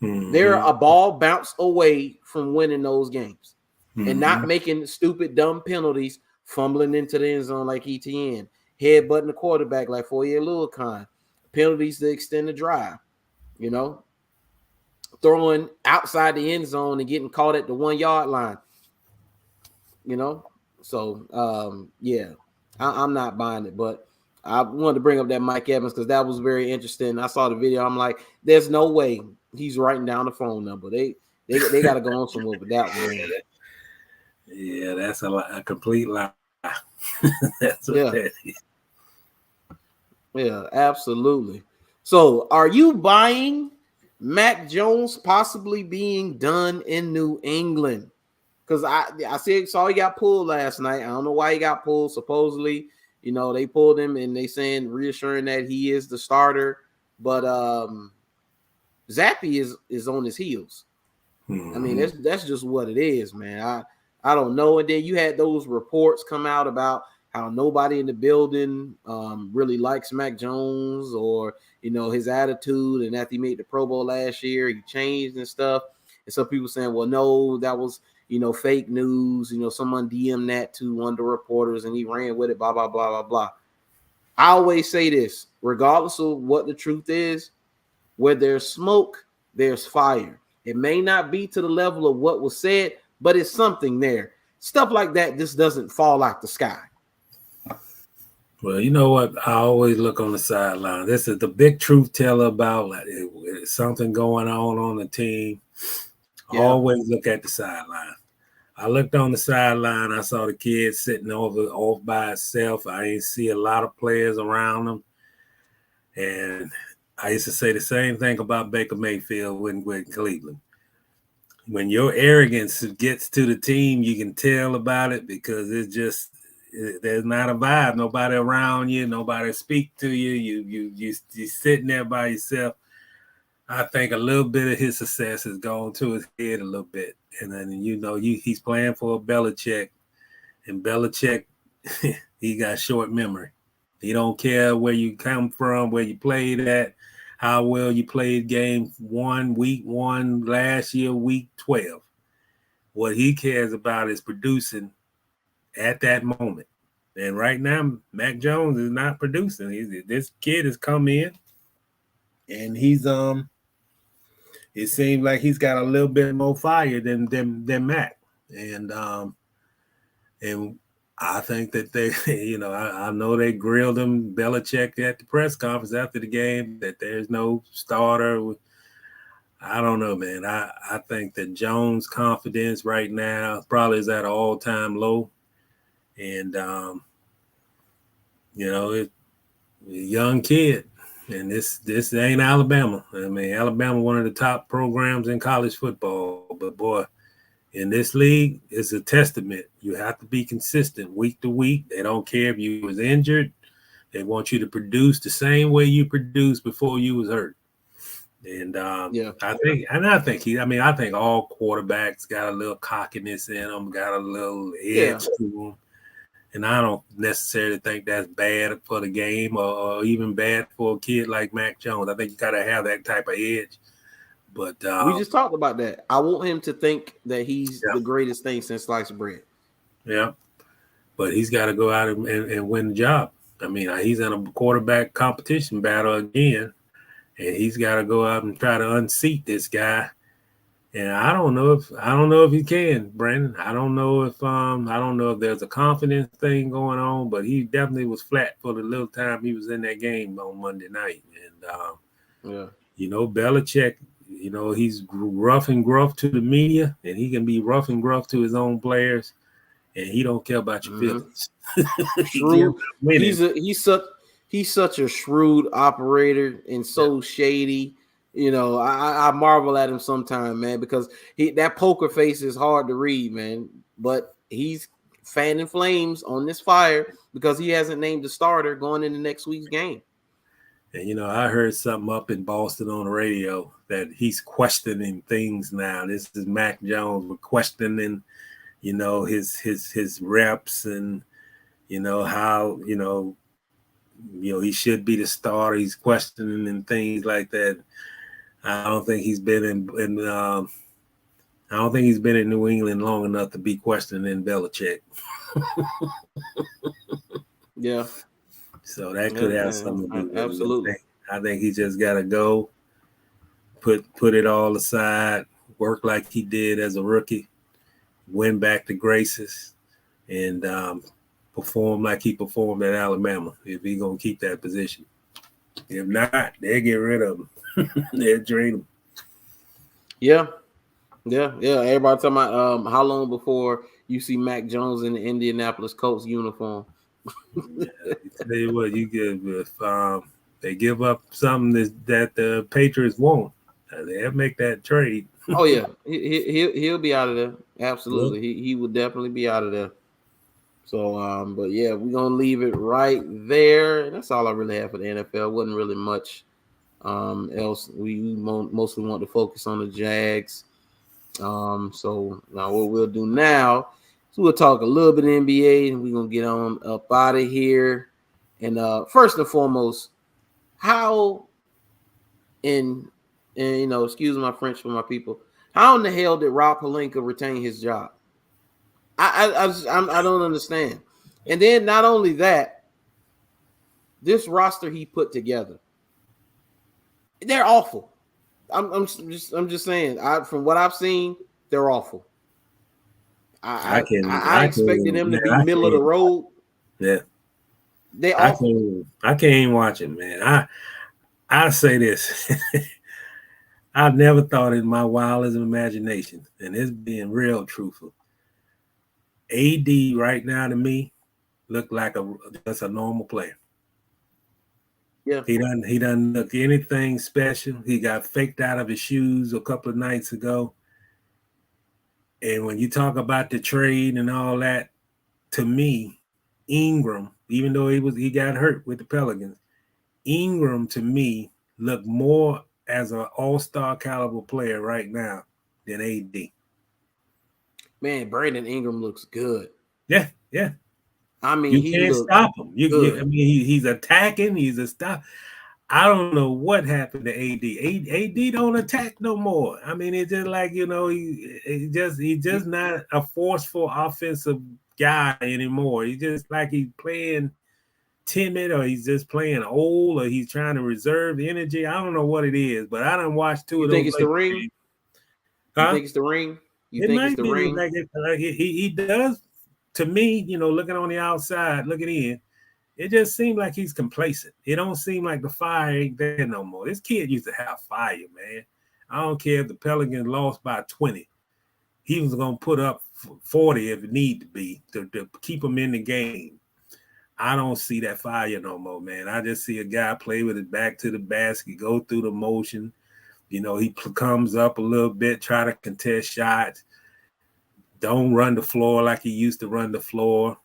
Mm-hmm. They're a ball bounce away from winning those games. And not making stupid, dumb penalties, fumbling into the end zone like ETN. headbutting the quarterback like Foye Oluokun, penalties to extend the drive, you know, throwing outside the end zone and getting caught at the 1 yard line, you know. So yeah, I'm not buying it, but I wanted to bring up that Mike Evans because that was very interesting. I saw the video. I'm like, there's no way he's writing down the phone number. They got to go on somewhere with that one. Yeah, that's a complete lie. That's what Yeah. that is. Yeah, absolutely. So, are you buying Mac Jones possibly being done in New England? Because saw he got pulled last night. I don't know why he got pulled. Supposedly, you know, they pulled him and they saying reassuring that he is the starter. But Zappy is on his heels. I mean, that's just what it is, man. I don't know. And then you had those reports come out about how nobody in the building really likes Mac Jones or, you know, his attitude. And after he made the Pro Bowl last year, he changed and stuff. And some people saying, well, no, that was, you know, fake news. You know, someone DM'd that to one of the reporters and he ran with it, blah, blah, blah, blah, blah. I always say this, regardless of what the truth is, where there's smoke, there's fire. It may not be to the level of what was said, but it's something there. Stuff like that just doesn't fall out the sky. Well, you know what? I always look on the sideline. This is the big truth teller about something going on the team. Yeah. Always look at the sideline. I looked on the sideline. I saw the kid sitting off by himself. I didn't see a lot of players around him. And I used to say the same thing about Baker Mayfield with Cleveland. When your arrogance gets to the team, you can tell about it because there's not a vibe. Nobody around you. Nobody speak to you. You're sitting there by yourself. I think a little bit of his success has gone to his head a little bit. And then, you know, he's playing for a Belichick. And Belichick, he got short memory. He don't care where you come from, where you played at, how well you played game 1, week 1, last year, week 12. What he cares about is producing at that moment. And right now, Mac Jones is not producing. This kid has come in, and he's it seems like he's got a little bit more fire than Mac. And I think that they, you know, I know they grilled him, Belichick, at the press conference after the game that there's no starter. I don't know, man. I think that Jones' confidence right now probably is at an all-time low. And, you know, a young kid. And this ain't Alabama. I mean, Alabama, one of the top programs in college football. But, boy, in this league, it's a testament. You have to be consistent week to week. They don't care if you was injured. They want you to produce the same way you produced before you was hurt. And I think all quarterbacks got a little cockiness in them, got a little edge to them. And I don't necessarily think that's bad for the game or even bad for a kid like Mac Jones. I think you got to have that type of edge. But we just talked about that. I want him to think that he's the greatest thing since sliced bread. Yeah. But he's got to go out and win the job. I mean, he's in a quarterback competition battle again, and he's got to go out and try to unseat this guy. And I don't know if he can, Brandon. I don't know if there's a confidence thing going on, but he definitely was flat for the little time he was in that game on Monday night. And you know, Belichick, you know, he's rough and gruff to the media, and he can be rough and gruff to his own players, and he don't care about your feelings. Shrewd. He's such a shrewd operator and so shady. You know, I marvel at him sometimes, man, because that poker face is hard to read, man. But he's fanning flames on this fire because he hasn't named the starter going into next week's game. And, you know, I heard something up in Boston on the radio that he's questioning things now. This is Mac Jones. We're questioning, you know, his reps and, you know, how, you know, he should be the starter. He's questioning and things like that. I don't think he's been in New England long enough to be questioning Belichick. Yeah. So that could have something to do with absolutely. it. I think he just got to go, put it all aside, work like he did as a rookie, win back the graces, and perform like he performed at Alabama if he's going to keep that position. If not, they'll get rid of him. They'll trade him. Yeah. Everybody talking about how long before you see Mac Jones in the Indianapolis Colts uniform. Yeah, tell you what, you give if they give up something that the Patriots won't, they'll make that trade. Oh yeah, he'll be out of there. Absolutely, he would definitely be out of there. So, but yeah, we're gonna leave it right there. That's all I really have for the NFL. Wasn't really much else. We mostly want to focus on the Jags. So now what we'll do now is we'll talk a little bit of NBA, and we're gonna get on up out of here. And first and foremost, how in and you know, excuse my French for my people, how in the hell did Rob Pelinka retain his job? I don't understand. And then not only that, this roster he put together, they're awful. I'm just saying. From what I've seen, they're awful. I expected them to be middle of the road. Yeah, they awful. I can't even watch it, man. I say this. I never thought in my wildest imagination, and it's being real truthful. AD right now to me look like just a normal player. Yeah, he doesn't look anything special. He got faked out of his shoes a couple of nights ago. And when you talk about the trade and all that, to me, Ingram, even though he got hurt with the Pelicans, Ingram to me looked more as an all-star caliber player right now than AD. Man, Brandon Ingram looks good. Yeah. I mean, you can't stop him. I mean, he's attacking. He's a stop. I don't know what happened to AD. AD don't attack no more. I mean, it's just like, you know, he's just not a forceful offensive guy anymore. He's just like he's playing timid, or he's just playing old, or he's trying to reserve the energy. I don't know what it is, but I done watched two of those. You think it's the ring? Huh? You think it's the ring? It might be like he does. To me, you know, looking on the outside, looking in, it just seemed like he's complacent. It don't seem like the fire ain't there no more. This kid used to have fire, man. I don't care if the Pelicans lost by 20. He was going to put up 40 if it need to be to keep him in the game. I don't see that fire no more, man. I just see a guy play with his back to the basket, go through the motion. You know, he comes up a little bit, try to contest shots. Don't run the floor like he used to run the floor.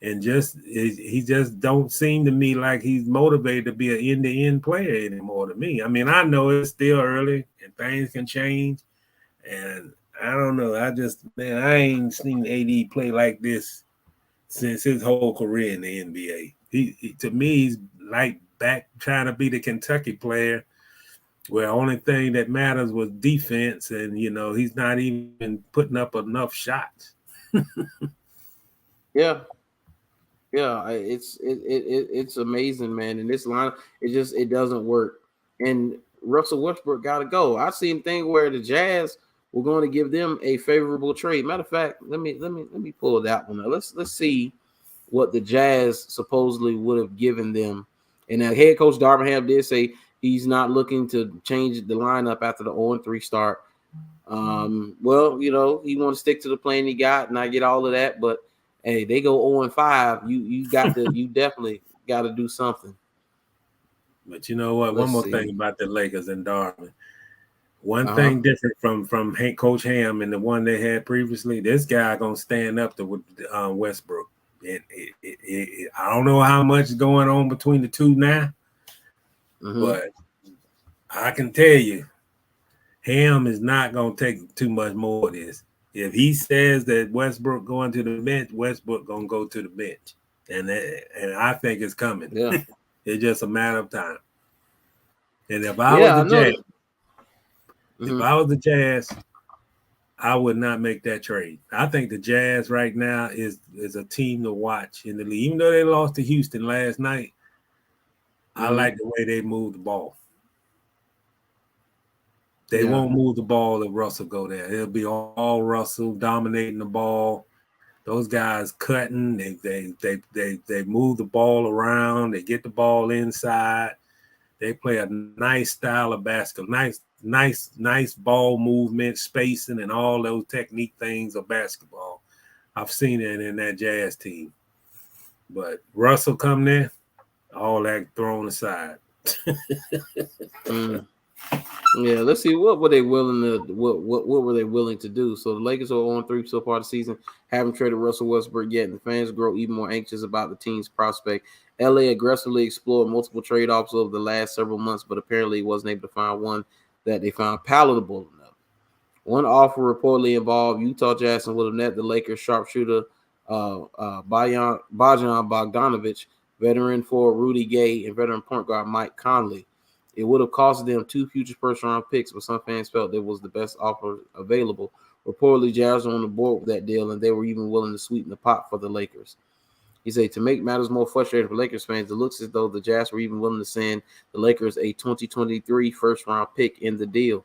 And he just don't seem to me like he's motivated to be an end-to-end player anymore to me. I mean, I know it's still early and things can change. And I don't know. I ain't seen AD play like this since his whole career in the NBA. He to me, he's like back trying to be the Kentucky player where the only thing that matters was defense, and, you know, he's not even putting up enough shots. Yeah, it's amazing, man. And this line, it doesn't work. And Russell Westbrook got to go. I seen thing where the Jazz were going to give them a favorable trade. Matter of fact, let me pull that one up. Let's see what the Jazz supposedly would have given them. And head coach Darvin Ham did say he's not looking to change the lineup after the 0-3 start. Well, you know, he want to stick to the plan he got, and I get all of that. But hey, they go 0-5. You definitely got to do something. But you know what? One more thing about the Lakers and Darvin. One thing different from Coach Ham and the one they had previously. This guy gonna stand up to Westbrook. I don't know how much is going on between the two now, but I can tell you, Ham is not going to take too much more of this. If he says that Westbrook going to the bench, Westbrook going to go to the bench. And I think it's coming. Yeah. It's just a matter of time. And if I was the Jazz, I would not make that trade. I think the Jazz right now is a team to watch in the league. Even though they lost to Houston last night, I like the way they move the ball. They won't move the ball if Russell go there. It'll be all Russell dominating the ball. Those guys cutting. They move the ball around. They get the ball inside. They play a nice style of basketball. Nice ball movement, spacing, and all those technique things of basketball. I've seen it in that Jazz team. But Russell come there, all that thrown aside. Yeah, let's see what were they willing to what were they willing to do. So the Lakers are on 3 so far this season, haven't traded Russell Westbrook yet, and the fans grow even more anxious about the team's prospect. LA aggressively explored multiple trade offers over the last several months, but apparently wasn't able to find one that they found palatable enough. One offer reportedly involved Utah Jazz would have net the Lakers sharpshooter Bojan Bogdanovic, veteran forward Rudy Gay, and veteran point guard Mike Conley. It would have cost them 2 future first-round picks, but some fans felt it was the best offer available. Reportedly, Jazz were on the board with that deal, and they were even willing to sweeten the pot for the Lakers. He said, to make matters more frustrating for Lakers fans, it looks as though the Jazz were even willing to send the Lakers a 2023 first-round pick in the deal.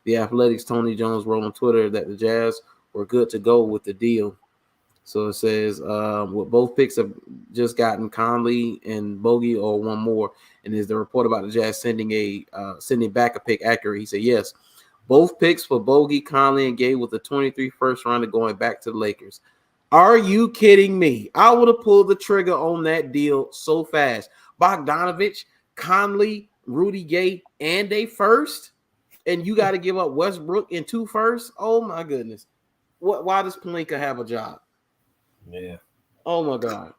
The Athletics' Tony Jones wrote on Twitter that the Jazz were good to go with the deal. So it says, with both picks have just gotten Conley and Bogey or one more. And is the report about the Jazz sending back a pick accurate? He said, yes. Both picks for Bogey, Conley, and Gay with the 23 first rounder going back to the Lakers. Are you kidding me? I would have pulled the trigger on that deal so fast. Bogdanovic, Conley, Rudy Gay, and a first? And you got to give up Westbrook and 2 firsts? Oh, my goodness. Why does Pelinka have a job? Yeah. Oh my God.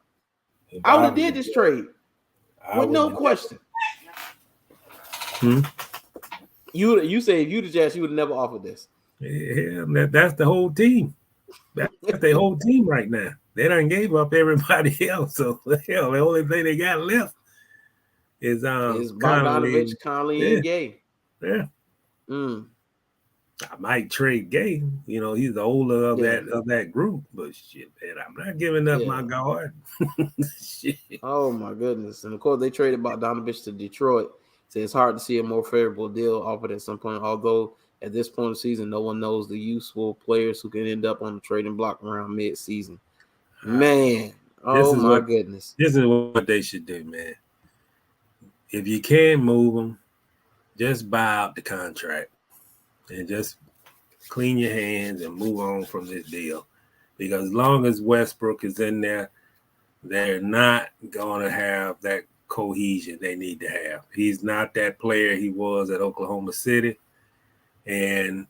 I would have did this trade with no question. You say if you the Jazz, you would have never offered this. Yeah, that's the whole team. That's the whole team right now. They done gave up everybody else. So hell, the only thing they got left is Bogdanovic, Conley, and Gay. Yeah. I might trade Gay. You know, he's the older of that group. But shit, man, I'm not giving up my guard. Shit. Oh my goodness! And of course, they traded Bogdanovic to Detroit. So it's hard to see a more favorable deal offered at some point. Although at this point of the season, no one knows the useful players who can end up on the trading block around mid-season. Man, goodness! This is what they should do, man. If you can't move them, just buy out the contract. And just clean your hands and move on from this deal. Because as long as Westbrook is in there, they're not going to have that cohesion they need to have. He's not that player he was at Oklahoma City. And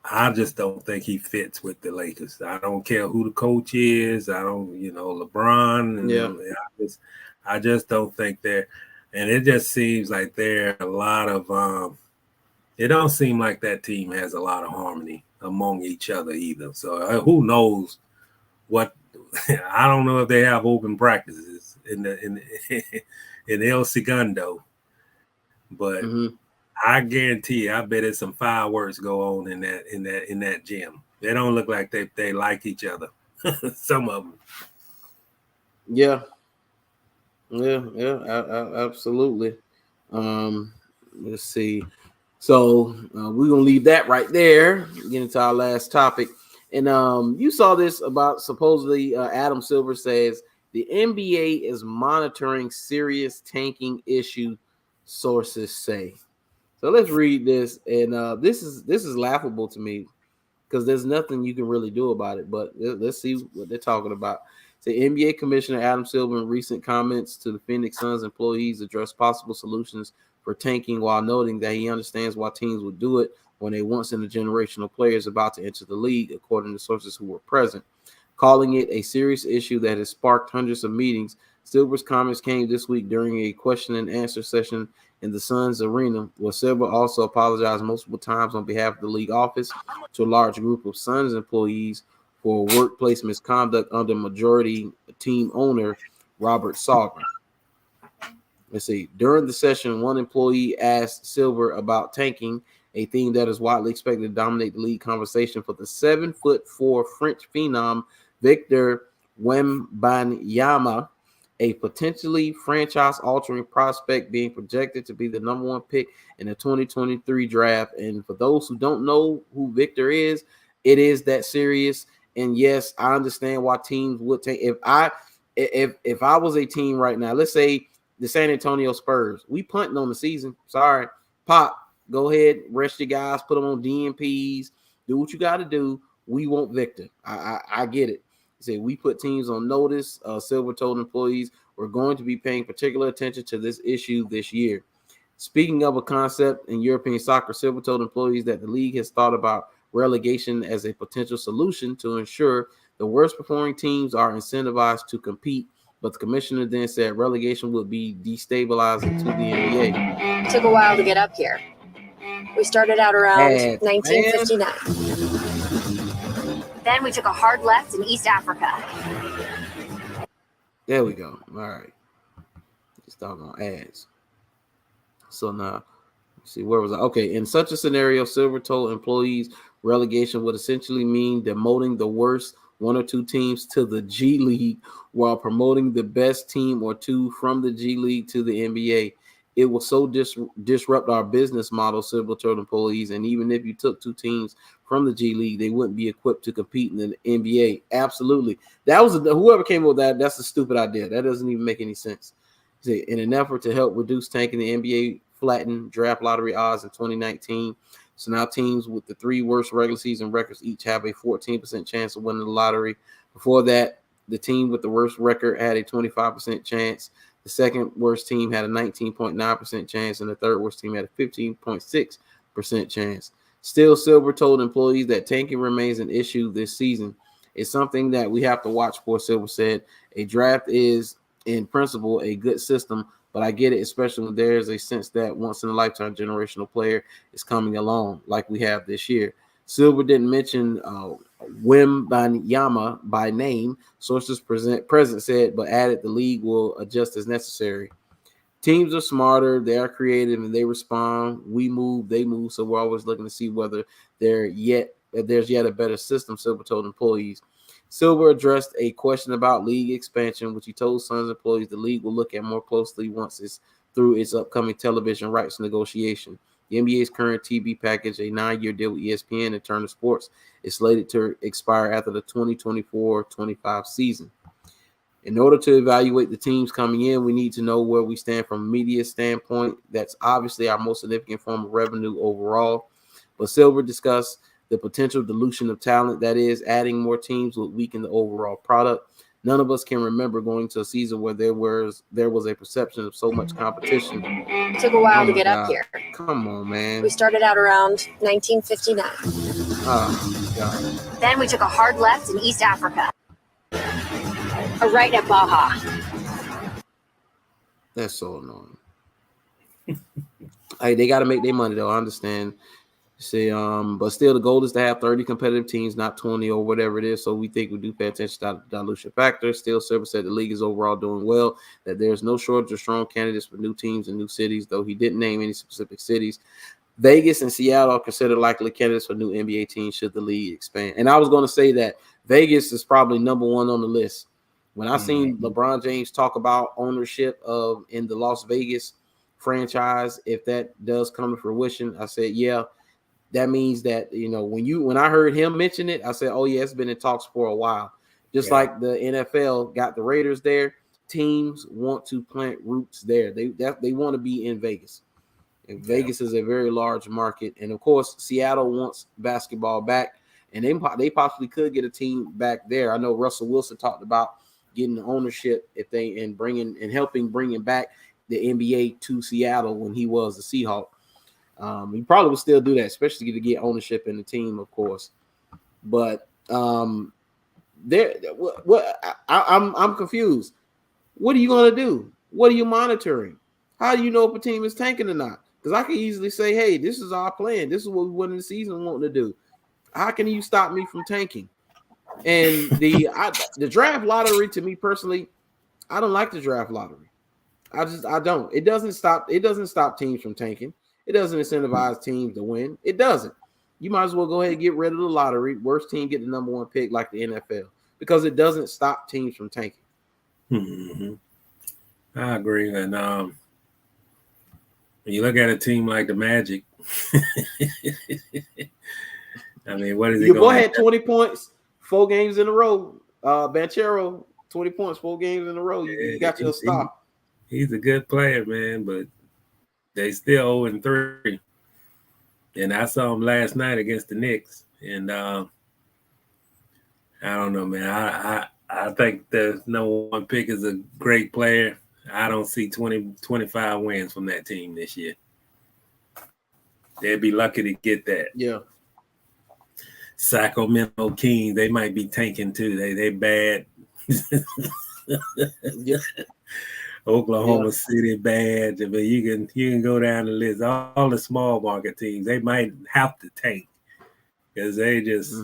I just don't think he fits with the Lakers. I don't care who the coach is. I don't, LeBron. And I just don't think they're – and it just seems like there are a lot of it don't seem like that team has a lot of harmony among each other either. So who knows what? I don't know if they have open practices in El Segundo, but I guarantee you, I bet it's some fireworks go on in that gym. They don't look like they like each other. Some of them. Yeah, absolutely. Let's see. So we're gonna leave that right there. Get into our last topic, and you saw this about supposedly Adam Silver says the NBA is monitoring serious tanking issue. Sources say. So let's read this, and this is laughable to me because there's nothing you can really do about it. But let's see what they're talking about. The NBA Commissioner Adam Silver in recent comments to the Phoenix Suns employees addressed possible solutions for tanking while noting that he understands why teams would do it when a once-in-a-generational player is about to enter the league, according to sources who were present. Calling it a serious issue that has sparked hundreds of meetings, Silver's comments came this week during a question-and-answer session in the Suns arena, where Silver also apologized multiple times on behalf of the league office to a large group of Suns employees for workplace misconduct under majority team owner Robert Sarver. Let's see. During the session, one employee asked Silver about tanking, a theme that is widely expected to dominate the league conversation for the 7'4" French phenom Victor Wembanyama, a potentially franchise-altering prospect being projected to be the number 1 pick in the 2023 draft. And for those who don't know who Victor is, it is that serious. And yes, I understand why teams would take. If I was a team right now, let's say the San Antonio Spurs, we punting on the season. Sorry, Pop, go ahead, rest your guys, put them on DNPs, do what you got to do. We want Victor. I get it. Say we put teams on notice. Silver-toed employees were going to be paying particular attention to this issue this year. Speaking of a concept in European soccer, silver-toed employees that the league has thought about relegation as a potential solution to ensure the worst performing teams are incentivized to compete. But the commissioner then said relegation would be destabilizing to the NBA. It took a while to get up here. We started out around 1959. Then we took a hard left in East Africa. There we go. All right. Just doggone ads. So now, let's see, where was I? Okay, in such a scenario, silver-toed employees relegation would essentially mean demoting the worst 1 or 2 teams to the G League while promoting the best team or 2 from the G League to the NBA. It will so disrupt our business model, silver-toed employees, and even if you took 2 teams from the G League, they wouldn't be equipped to compete in the NBA. Absolutely. That was whoever came up with that. That's a stupid idea. That doesn't even make any sense. See, in an effort to help reduce tanking, the NBA flattened draft lottery odds in 2019. So now teams with the 3 worst regular season records each have a 14% chance of winning the lottery. Before that, the team with the worst record had a 25% chance. The second worst team had a 19.9% chance, and the third worst team had a 15.6% chance. Still, Silver told employees that tanking remains an issue this season. It's something that we have to watch for, Silver said. A draft is, in principle, a good system, but I get it, especially when there's a sense that once-in-a-lifetime generational player is coming along like we have this year. Silver didn't mention Wembanyama by name, sources present said, but added the league will adjust as necessary. Teams are smarter, they are creative, and they respond. We move, they move, so we're always looking to see whether there's yet a better system, Silver told employees. Silver addressed a question about league expansion, which he told Suns employees the league will look at more closely once it's through its upcoming television rights negotiation. The NBA's current TV package, a 9-year deal with ESPN and Turner Sports, is slated to expire after the 2024-25 season. In order to evaluate the teams coming in, we need to know where we stand from a media standpoint. That's obviously our most significant form of revenue overall. But Silver discussed the potential dilution of talent, that is, adding more teams would weaken the overall product. None of us can remember going to a season where there was a perception of so much competition. It took a while to get up here. Come on, man. We started out around 1959. Oh, God. Then we took a hard left in East Africa. A right at Baja. That's so annoying. Hey, they got to make their money, though. I understand. See, but still, the goal is to have 30 competitive teams, not 20 or whatever it is. So we think we do pay attention to the dilution factor. Still, Silver said the league is overall doing well, that there's no shortage of strong candidates for new teams and new cities, though he didn't name any specific cities. Vegas and Seattle are considered likely candidates for new NBA teams should the league expand. And I was going to say that Vegas is probably number 1 on the list. When I seen LeBron James talk about ownership of in the Las Vegas franchise, if that does come to fruition, I said, yeah. That means that, you know, when I heard him mention it, I said, oh, yeah, it's been in talks for a while. Just like the NFL got the Raiders there, teams want to plant roots there. They want to be in Vegas. And Vegas is a very large market. And, of course, Seattle wants basketball back, and they possibly could get a team back there. I know Russell Wilson talked about getting the ownership helping bringing back the NBA to Seattle when he was the Seahawk. He probably would still do that, especially to get ownership in the team, of course. But I'm confused. What are you going to do? What are you monitoring? How do you know if a team is tanking or not? Because I can easily say, hey, this is our plan. This is what we went in the season wanting to do. How can you stop me from tanking? And the draft lottery, to me personally, I don't like the draft lottery. I don't. It doesn't stop teams from tanking. It doesn't incentivize teams to win. It doesn't. You might as well go ahead and get rid of the lottery. Worst team get the number 1 pick like the NFL, because it doesn't stop teams from tanking. Mm-hmm. I agree. And when you look at a team like the Magic, I mean, what is it Your boy going had 20 points, 4 games in a row. Banchero, 20 points, 4 games in a row. You got your star. He's a good player, man, but they still 0-3. And I saw him last night against the Knicks. And I don't know, man. I think the number 1 pick is a great player. I don't see 25 wins from that team this year. They'd be lucky to get that. Yeah. Sacramento Kings, they might be tanking too. They bad. Yeah. Oklahoma City bad. But you can go down the list. All the small market teams, they might have to tank because they just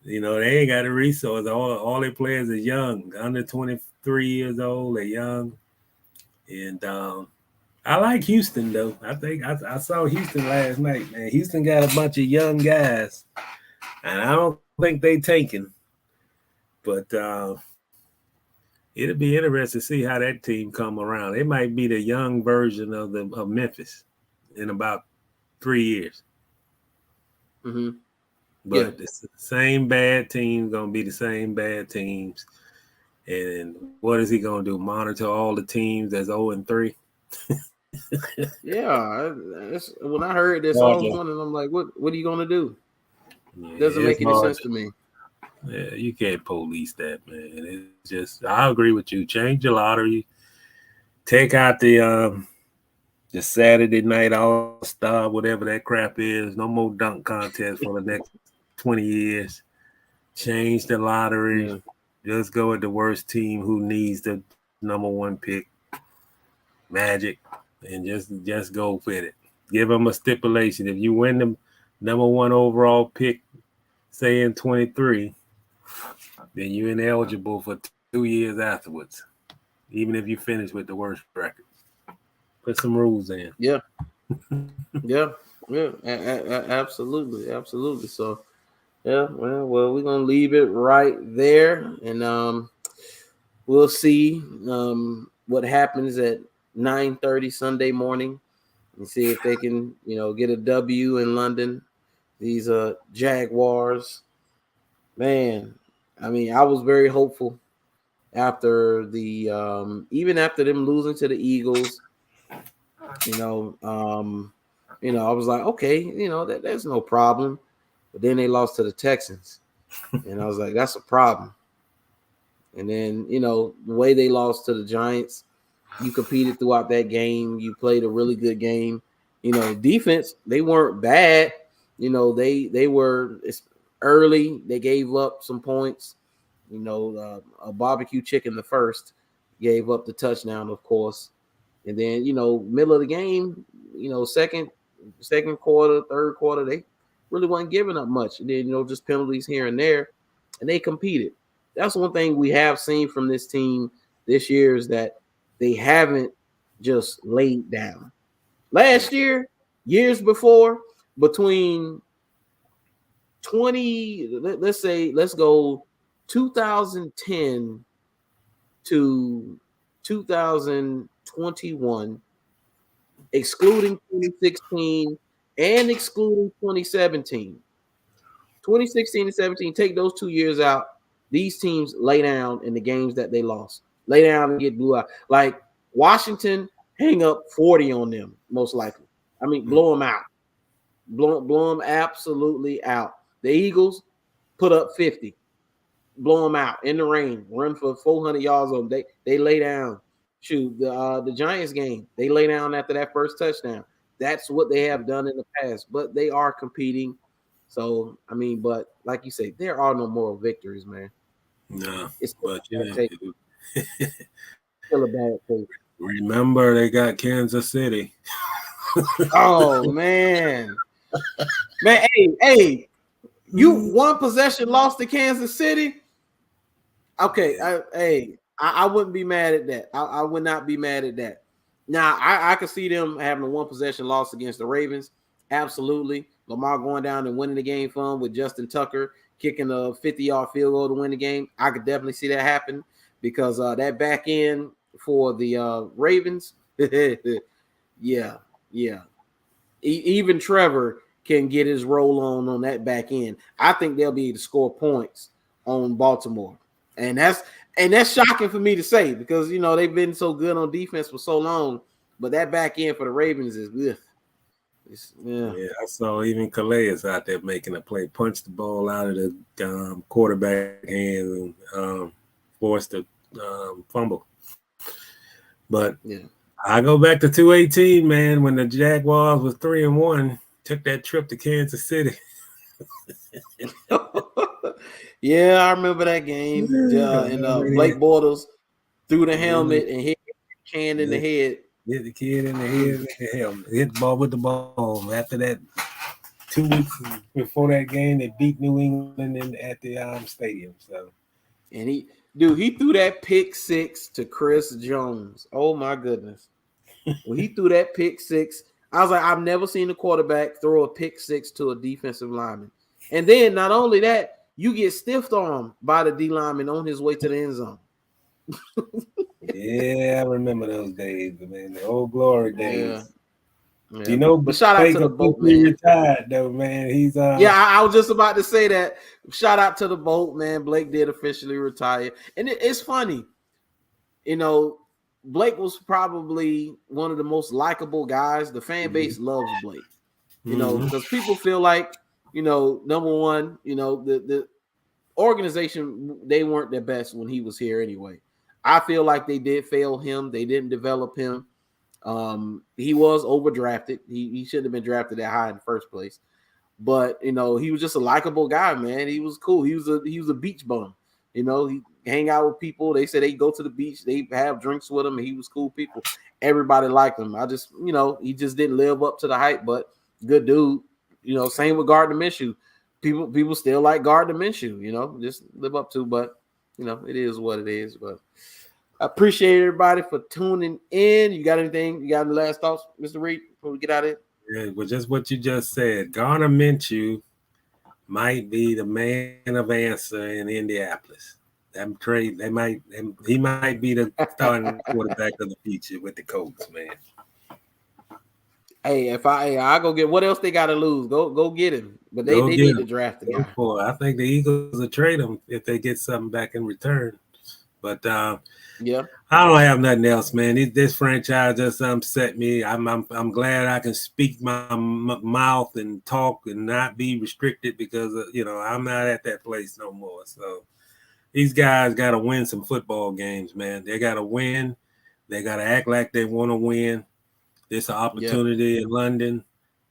they ain't got a resource. All their players are young, under 23 years old. They're young, and I like Houston though. I think I saw Houston last night. Man, Houston got a bunch of young guys. And I don't think they tanking, but it'll be interesting to see how that team come around. They might be the young version of Memphis in about 3 years. Mm-hmm. But it's the same bad team, gonna be the same bad teams. And what is he gonna do? Monitor all the teams that's 0-3? Yeah, when I heard this, I was wondering. I'm like, what are you gonna do? Yeah, doesn't make any sense to me. Yeah, you can't police that, man. It's just, I agree with you. Change the lottery. Take out the Saturday night all-star, whatever that crap is. No more dunk contest for the next 20 years. Change the lottery. Yeah. Just go with the worst team who needs the number 1 pick, Magic, and just go with it. Give them a stipulation. If you win the number 1 overall pick, say in 23, then you're ineligible for 2 years afterwards, even if you finish with the worst record. Put some rules in. Yeah. Absolutely. So, yeah, well, we're gonna leave it right there, and we'll see what happens at 9:30 Sunday morning, and see if they can, get a W in London. These Jaguars, man. I mean, I was very hopeful after the even after them losing to the Eagles. I was like, okay, there's no problem. But then they lost to the Texans, and I was like, that's a problem. And then, the way they lost to the Giants, you competed throughout that game. You played a really good game. Defense, they weren't bad. They were early. They gave up some points. A barbecue chicken the first gave up the touchdown, of course. And then, middle of the game, second quarter, third quarter, they really wasn't giving up much. And then, just penalties here and there, and they competed. That's one thing we have seen from this team this year is that they haven't just laid down. Last year, years before, between let's go 2010 to 2021, excluding 2016 and excluding 2017. 2016 and 17, take those 2 years out. These teams lay down in the games that they lost. Lay down and get blew out. Like Washington, hang up 40 on them, most likely. I mean, blow them out. Blow them absolutely out. The Eagles put up 50. Blow them out in the rain. Run for 400 yards on them. They lay down. Shoot, the Giants game, they lay down after that first touchdown. That's what they have done in the past. But they are competing. So, I mean, but like you say, there are no moral victories, man. No, it's but still a bad taste. Remember, they got Kansas City. Oh man, hey, you one possession lost to Kansas City. Okay, I wouldn't be mad at that. I would not be mad at that. Now, I could see them having a one possession loss against the Ravens. Absolutely. Lamar going down and winning the game for him with Justin Tucker kicking a 50-yard field goal to win the game. I could definitely see that happen because that back end for the Ravens. Yeah. Even Trevor can get his roll on that back end. I think they'll be able to score points on Baltimore, and that's shocking for me to say because they've been so good on defense for so long, but that back end for the Ravens is good. Yeah, I saw even Calais out there making a play, punched the ball out of the quarterback hands and forced a fumble. But I go back to 2018, man, when the Jaguars was 3-1, took that trip to Kansas City. Yeah, I remember that game. And Blake Bortles threw the helmet and hit the can in the head. Hit the kid in the head with the helmet. Hit the ball with the ball. After that, 2 weeks before that game, they beat New England at the stadium. So, and he threw that pick six to Chris Jones. Oh my goodness! When he threw that pick six, I was like, I've never seen a quarterback throw a pick six to a defensive lineman. And then not only that, you get stiff armed by the D lineman on his way to the end zone. Yeah, I remember those days, man. The old glory days. Yeah. But shout out to the boat, man. Retired though, man. He's I was just about to say that. Shout out to the boat, man. Blake did officially retire, and it's funny, Blake was probably one of the most likable guys. The fan base loves Blake, because people feel like, number one, the organization, they weren't their best when he was here anyway. I feel like they did fail him. They didn't develop him. He was overdrafted. He shouldn't have been drafted that high in the first place. But he was just a likable guy, man. He was cool. He was a beach bum. He hang out with people. They say they go to the beach. They have drinks with him. And he was cool people. Everybody liked him. I just, he just didn't live up to the hype. But good dude. Same with Gardner Minshew. People still like Gardner Minshew. Just live up to. But it is what it is. But I appreciate everybody for tuning in. You got anything? You got any last thoughts, Mr. Reid, before we get out of here? Yeah, well, just what you just said. Gardner Minshew might be the man of answer in Indianapolis. That trade, he might be the starting quarterback of the future with the Colts, man. Hey, I go get what else they got to lose. Go get him. But they need to draft the guy. I think the Eagles will trade him if they get something back in return. But I don't have nothing else, man. This franchise just upset me. I'm glad I can speak my mouth and talk and not be restricted because I'm not at that place no more. So these guys got to win some football games, man. They got to win. They got to act like they want to win. There's an opportunity in London.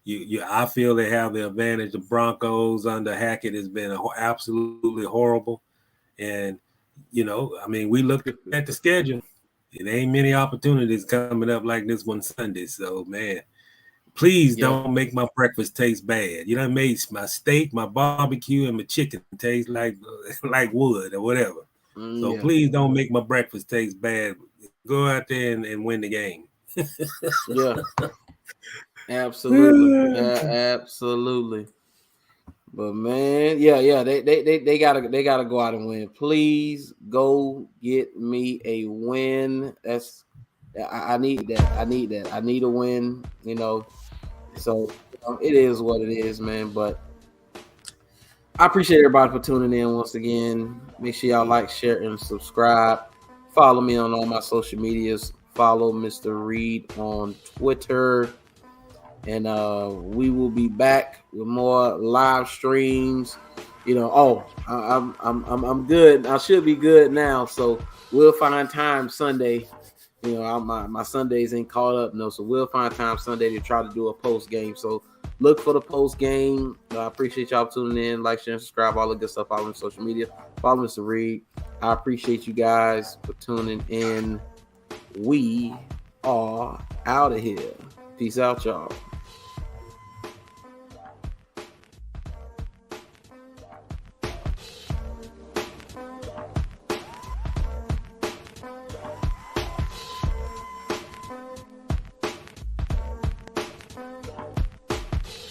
I feel they have the advantage. The Broncos under Hackett has been absolutely horrible, and we looked at the schedule. It ain't many opportunities coming up like this one Sunday. So, man, please don't make my breakfast taste bad. You know, made my steak, my barbecue, and my chicken taste like wood or whatever. So please don't make my breakfast taste bad. Go out there and win the game. Absolutely. Absolutely. But man, they gotta go out and win. Please go get me a win. I need that. I need a win. So it is what it is, man. But I appreciate everybody for tuning in once again. Make sure y'all like, share, and subscribe. Follow me on all my social medias. Follow Mr. Reid on Twitter. And we will be back with more live streams. I'm good. I should be good now. So we'll find time Sunday. My Sundays ain't caught up. No, so we'll find time Sunday to try to do a post game. So look for the post game. I appreciate y'all tuning in. Like, share, and subscribe. All the good stuff. Follow me on social media. Follow Mr. Reid. I appreciate you guys for tuning in. We are out of here. Peace out, y'all.